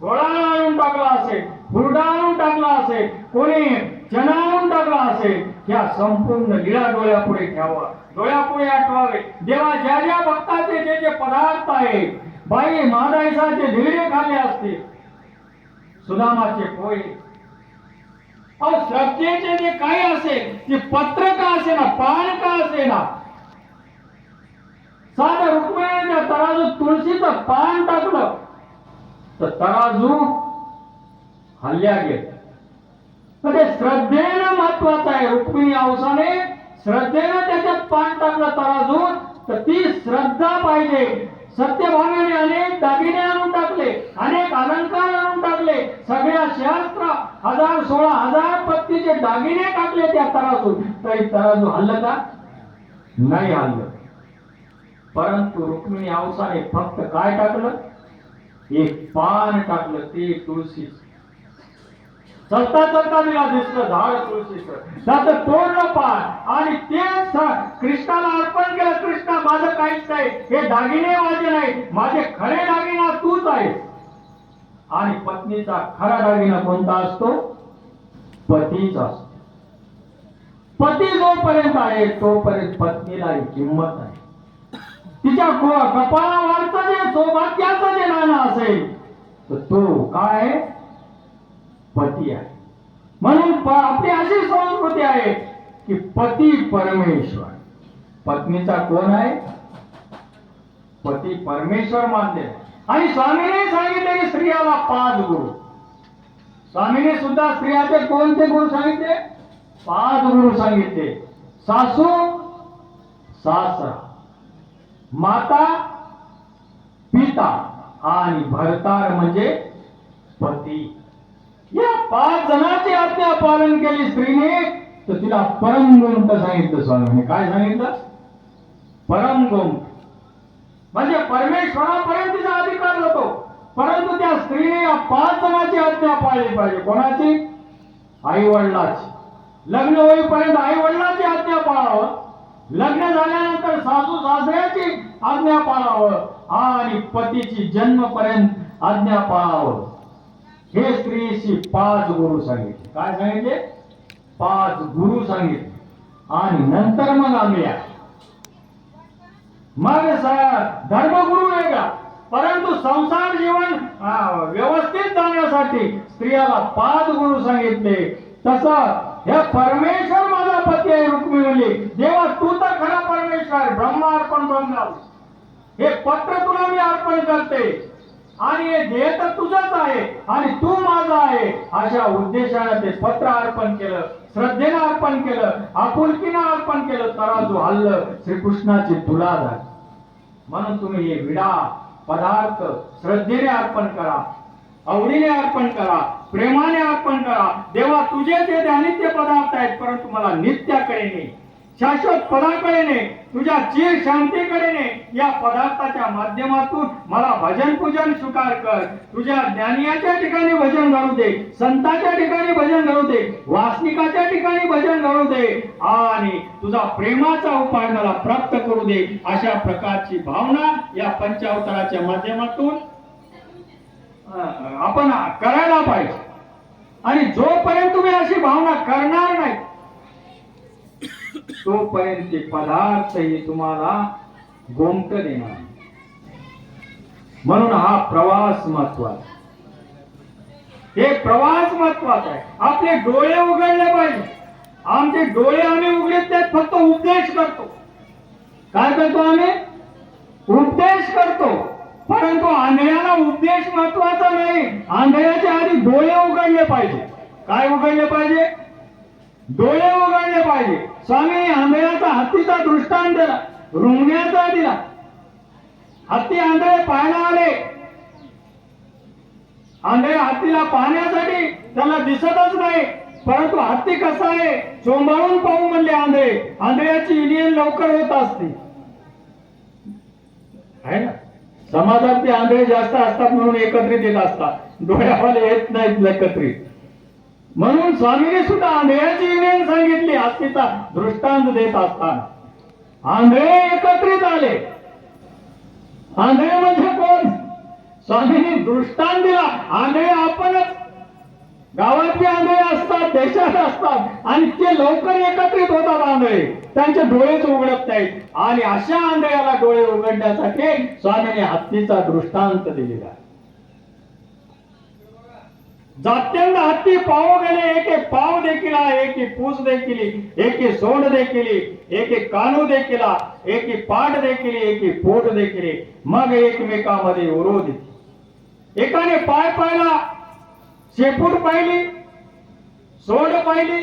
Speaker 1: गोळाला आणून टाकला असेल, हुरडा आणून टाकला असेल, कोणी चना आणून टाकला असेल, या संपूर्ण लीळा डोळ्यापुढे ठेवा, डोळ्यापुढे आठवावे. देवा ज्या ज्या भक्ताचे जे जे पदार्थ आहेत, बाई महादायसाचे धिरडे खाल्ले असतील, सुदामाचे पोहे, श्रद्धेचे जे काही असेल ते पत्र का असे ना, पान का असे ना, साधं रुक्मिणीच्या तराजू तुळशीचं पान टाकलं तर तराजू हल्ल्या गेला. तर ते श्रद्धेनं महत्वाचं आहे. रुक्मिणी औसाने श्रद्धेनं त्याच्यात पान टाकलं तराजून तर ती श्रद्धा पाहिजे. सत्यभामेने अनेक दागिने आणून टाकले, अनेक अलंकार आणून टाकले, सगळ्या शास्त्र 16,000 पत्तीचे दागिने टाकले त्या तराजूत, तरी तराजू हल्लं का? नाही हल्लं. परंतु रुक्मिणी औसाने फक्त काय टाकलं? एक पान टाकलं, ते तुळशी. चलता चलता तिला दिसलं झाड तुळशीचं, त्याचं तोडलं पान आणि ते कृष्णाला अर्पण केलं. कृष्णा माझं काहीच नाही, हे दागिने माझे नाही, माझे खरे दागिना तूच आहे. आणि पत्नीचा खरा दागिना कोणता असतो? पतीचा असतो. पती जोपर्यंत आहे तोपर्यंत पत्नीला किंमत आहे. तिच्या कपाळावरचं जे सौभाग्याचं जे नाणं असेल तर तो काय? पती आहे. म्हणून आपली अशी संस्कृती आहे की पती परमेश्वर, पत्नीचा कोण आहे? पती परमेश्वर मानले. आणि स्वामीने सांगितले की स्त्रियाला 5 गुरु. स्वामीने सुद्धा स्त्रियाचे कोणते गुरु सांगितले? 5 गुरु सांगितले. सासू, सासरा, माता, पिता आणि भरतार म्हणजे पती. या 5 जणांची आज्ञा पालन केली स्त्रीने तर तिला परमगुंठ सांगितलं. स्वामीने काय सांगितलं? परमगुंठ म्हणजे परमेश्वरापर्यंत तिचा अधिकार होतो. परंतु त्या स्त्रीने या 5 जणांची आज्ञा पाळली पाहिजे. कोणाची? आई वडिलाची. लग्न होईपर्यंत आई वडिलाची आज्ञा पाळावं, लग्न झाल्यानंतर सासू सासऱ्याची आज्ञा पाळावं आणि पतीची जन्मपर्यंत आज्ञा पाळावं. हे स्त्रीशी 5 गुरु सांगितले. काय सांगितले? 5 गुरु सांगितले. आणि नंतर मग आम्ही मग धर्मगुरु वेगळा. परंतु संसार जीवन व्यवस्थित जाण्यासाठी स्त्रियाला 5 गुरु सांगितले. तसं हे परमेश्वर माझा पती आहे. रुक्मिणी म्हणली देवा तू तर खरा परमेश्वर, ब्रह्मार्पण ब्रह्म, हे पत्र तुला मी अर्पण करते. आणि हे देह तर तुझंच आहे आणि तू माझा आहे, अशा उद्देशाने ते पत्र अर्पण केलं, श्रद्धेनं अर्पण केलं, आपुलकीनं अर्पण केलं. तराजू हल्लं, श्रीकृष्णाची तुला झाली. म्हणून तुम्ही हे विडा पदार्थ श्रद्धेने अर्पण करा, आवडीने अर्पण करा, प्रेमाने अर्पण करा. देवा तुझे ते अनित्य पदार्थ आहेत, परंतु मला नित्याकडे ने, शाश्वत पदाकडे ने, तुझ्या चिर शांतीकडे ने. या पदार्थाच्या माध्यमातून मला भजन पूजन स्वीकार कर. तुझ्या ज्ञानियाच्या ठिकाणी भजन घडू दे, संतांच्या ठिकाणी भजन घडू दे, वासनिकाच्या ठिकाणी भजन घडू दे आणि तुझा प्रेमाचा उपाय मला प्राप्त करू दे. अशा प्रकारची भावना या पंचावताराच्या माध्यमातून आपण करायला पाहिजे. आणि जोपर्यंत तुम्ही अशी भावना करणार नाही तोपर्यंत ते पदार्थ हे तुम्हाला गोमट देणार. म्हणून हा प्रवास महत्वाचा, हे प्रवास महत्वाचा आहे. आपले डोळे उघडले पाहिजे. आमचे डोळे आम्ही उघडत नाहीत, फक्त उपदेश करतो. काय करतो आम्ही? उपदेश करतो. परंतु आंधळ्याला उपदेश महत्वाचा नाही, आंधळ्याच्या आधी डोळे उघडले पाहिजे. काय उघडले पाहिजे? डोळे उघडले पाहिजे. स्वामी आंधळ्याचा हत्तीचा दृष्टांत दिला, रुंगण्याचा दिला. हत्ती आंधळे पाहायला आले, आंधळे हत्तीला पाहण्यासाठी त्याला दिसतच नाही, परंतु हत्ती कसा आहे चोंबाळून पाहू म्हणले आंधळे. आंधळ्याची युनियन लवकर होत असते आहे ना. समाजात ते आंधळे जास्त असतात म्हणून एकत्रित येत असतात, डोळ्यावाले येत नाहीत एकत्रित. म्हणून स्वामीने सुद्धा आंधळ्याची युनियन सांगितली हत्तीचा दृष्टांत देत असताना. आंधळे एकत्रित आले. आंधळे म्हणजे कोण? स्वामींनी दृष्टांत दिला. आंधळे आपणच. गावातले आंधळे असतात, देशात असतात आणि ते लवकर एकत्रित होतात आंधळे, त्यांचे डोळेच उघडत नाहीत. आणि अशा आंधळ्याला डोळे उघडण्यासाठी स्वामीने हत्तीचा दृष्टांत दिलेला. जात्यंत हत्ती पाव गेले, एके पाव देखील, एके पूस देखील, एके सोंड देखील, एके कानू देखील, एके पाठ देखील, एके पोट देखील. मग एकमेकांमध्ये विरोध. एकाने पाय पाहिला, शेपूट पाहिली, सोंड पाहिली,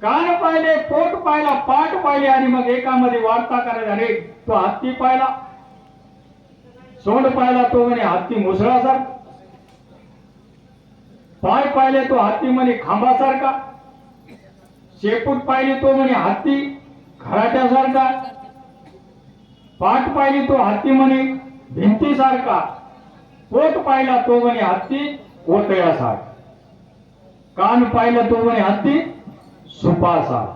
Speaker 1: कान पाहिले, पोट पाहिला, पाठ पाहिली आणि मग एकामध्ये वार्ता करायला. अरे तो हत्ती पाहिला, सोंड पाहिला तो म्हणे हत्ती मुसळासारखा, पाय पाहिले तो हत्ती म्हणे खांबासारखा, शेपूट पाहिली तो म्हणे हत्ती खराट्यासारखा, पाठ पाहिली तो हत्ती म्हणे भिंतीसारखा, पोट पाहिला तो म्हणे हत्ती कोटयासारखा, कान पाहिलं तो म्हणे हत्ती सुपासारखा.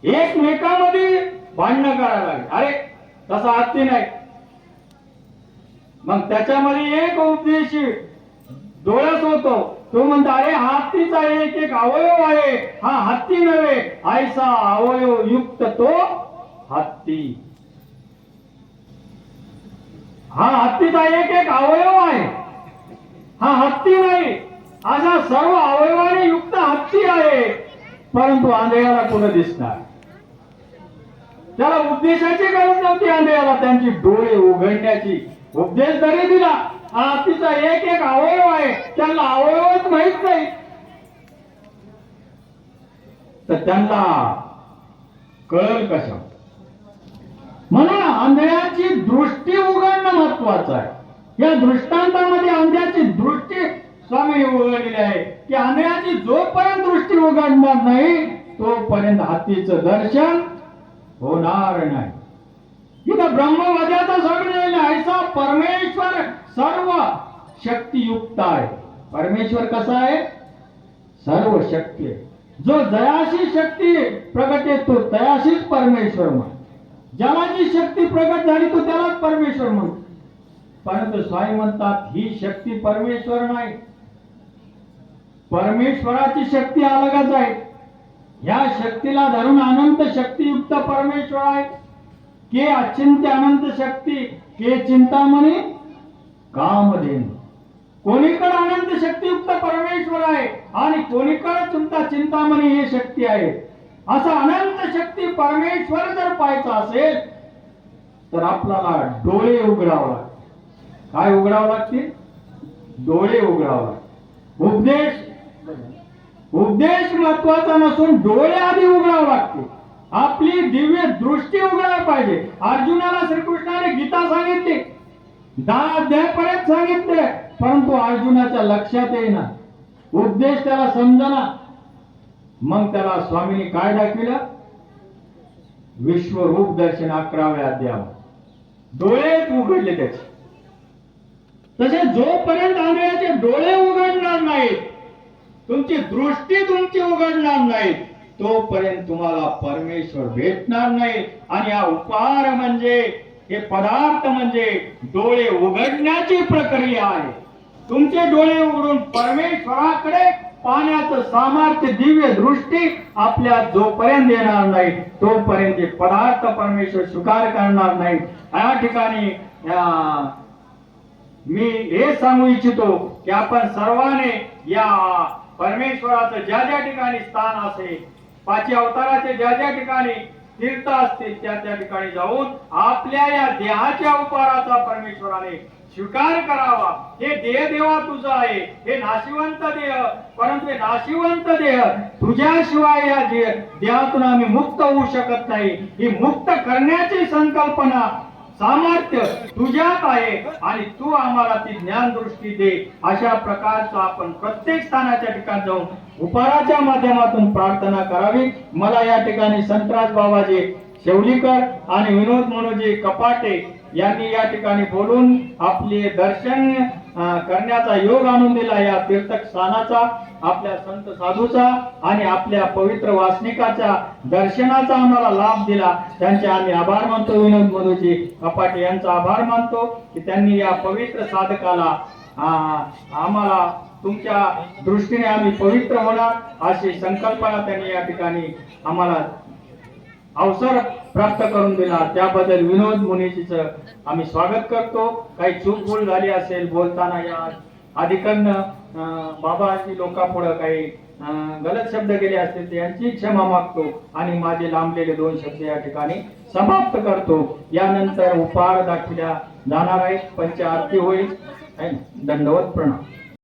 Speaker 1: एकमेकांमध्ये भांडणं करायला लागले. अरे तसा हत्ती नाही. मग त्याच्यामध्ये एक उपदेश डोळ्यात होतो. तो म्हणतो अरे हत्तीचा एक एक अवयव आहे, हा हत्ती नव्हे, ऐसा अवयव युक्त तो हत्ती. हा हत्तीचा एक एक अवयव आहे, हा हत्ती नाही. अशा सर्व अवयवाने युक्त हत्ती आहे. परंतु आंधळ्याला कुठं दिसणार? त्याला उपदेशाची गरज नव्हती आंधळ्याला, त्यांची डोळे उघडण्याची. उपदेश जरी दिला, हा हत्तीचा एक एक अवयव आहे, त्यांना अवयवच माहित नाही, तर त्यांना कळल कशा? म्हणून आंधळ्याची दृष्टी उघडणं महत्वाचं आहे. या दृष्टांतामध्ये आंधळ्याची दृष्टी स्वामी उघडलेली आहे की आंधळ्याची जोपर्यंत दृष्टी उघडणार नाही तोपर्यंत हत्तीचं दर्शन होणार नाही. इथं ब्रह्मवाद्याचं सांगणं ऐसा परमेश्वर सर्व शक्तियुक्त आहे. परमेश्वर कसा आहे? सर्व शक्ती आहे. जो जयाशी शक्ती प्रगट आहे तो तयाशीच परमेश्वर म्हण. ज्याला जी शक्ती प्रगट झाली तो त्यालाच परमेश्वर म्हण. परंतु स्वामी म्हणतात ही शक्ती परमेश्वर नाही. परमेश्वराची शक्ती अलगच आहे. या शक्तीला धरून अनंत शक्तियुक्त परमेश्वर आहे. के अचिंत्य अनंत शक्ती, के चिंतामणी कामधेनु. कोणीकडे अनंत शक्तियुक्त परमेश्वर आहे आणि कोणीकडे चिंतामणी ही शक्ती आहे. असा अनंत शक्ती परमेश्वर जर पाहायचा असेल तर आपल्याला डोळे उघडावं लागतील. काय उघडावं लागतील? डोळे उघडावा. उपदेश महत्वाचा नसून डोळे आधी उघडावे लागते. आपली दिव्य दृष्टी उघडायला पाहिजे. अर्जुनाला श्रीकृष्णाने गीता सांगितली, 10 अध्यायापर्यंत सांगितले, परंतु अर्जुनाच्या लक्षात येईना, उपदेश त्याला समजना. मग त्याला स्वामींनी काय दाखविलं? विश्वरूप दर्शन 11व्या अध्यायात डोळे उघडले त्याचे. तसे जोपर्यंत आंधळ्याचे डोळे उघडणार नाहीत, तुमची दृष्टी तुमची उघडणार नाही, तोपर्यंत तुम्हाला परमेश्वर भेटणार नाही. आणि हा उपहार म्हणजे, हे पदार्थ म्हणजे डोळे उघडण्याची प्रक्रिया आहे. तुमचे डोळे उघडून परमेश्वराकडे पाहण्याचं सामर्थ्य, दिव्य दृष्टी आपल्या जोपर्यंत येणार नाही, तोपर्यंत पदार्थ परमेश्वर स्वीकार करणार नाही. या ठिकाणी मी हे सांगू इच्छितो की आपण सर्वांनी या परमेश्वराचं ज्या ज्या ठिकाणी स्थान असेल, 5 अवताराचे ज्या ज्या ठिकाणी तीर्थ असतील, त्या त्या ठिकाणी जाऊन आपल्या या देहाच्या उपहाराचा परमेश्वराने स्वीकार करावा. हे देह देवा तुझा आहे, हे नाशिवंत देह, परंतु हे नाशिवंत देह तुझ्याशिवाय या देहातून आम्ही मुक्त होऊ शकत नाही. ही मुक्त करण्याची संकल्पना, सामर्थ्य तुझ्यात आहे आणि तू आम्हाला ती ज्ञान दृष्टी दे. अशा प्रकारचं आपण प्रत्येक स्थानाच्या ठिकाणी जाऊन उपहाराच्या माध्यमातून प्रार्थना करावी. मला या ठिकाणी संतराज बाबाजी शेवलीकर आणि विनोद मनोजी कपाटे यांनी या ठिकाणी बोलून आपले दर्शन करण्याचा योग आणून दिला. या तीर्थस्थानाचा, आपल्या संत साधूचा आणि आपल्या पवित्र वासनिकाच्या दर्शनाचा आम्हाला लाभ दिला. त्यांचे आम्ही आभार मानतो. विनोद मनोजी कपाटे यांचा आभार मानतो की त्यांनी या पवित्र साधकाला आम्हाला तुमच्या दृष्टीने आम्ही पवित्र होणार अशी संकल्पना त्यांनी या ठिकाणी आम्हाला अवसर प्राप्त करून दिला. त्याबद्दल विनोद मुनीजीचं आम्ही स्वागत करतो. काही चूक भूल झाली असेल बोलताना, या अधिकडनं बाबाजी लोकांपुढे काही गलत शब्द गेले असतील, यांची क्षमा मागतो आणि माझे लांबलेले 2 शब्द या ठिकाणी समाप्त करतो. यानंतर उपहार दाखविल्या जाणार आहेत, पंच आरती होईल. दंडवत प्रणाम.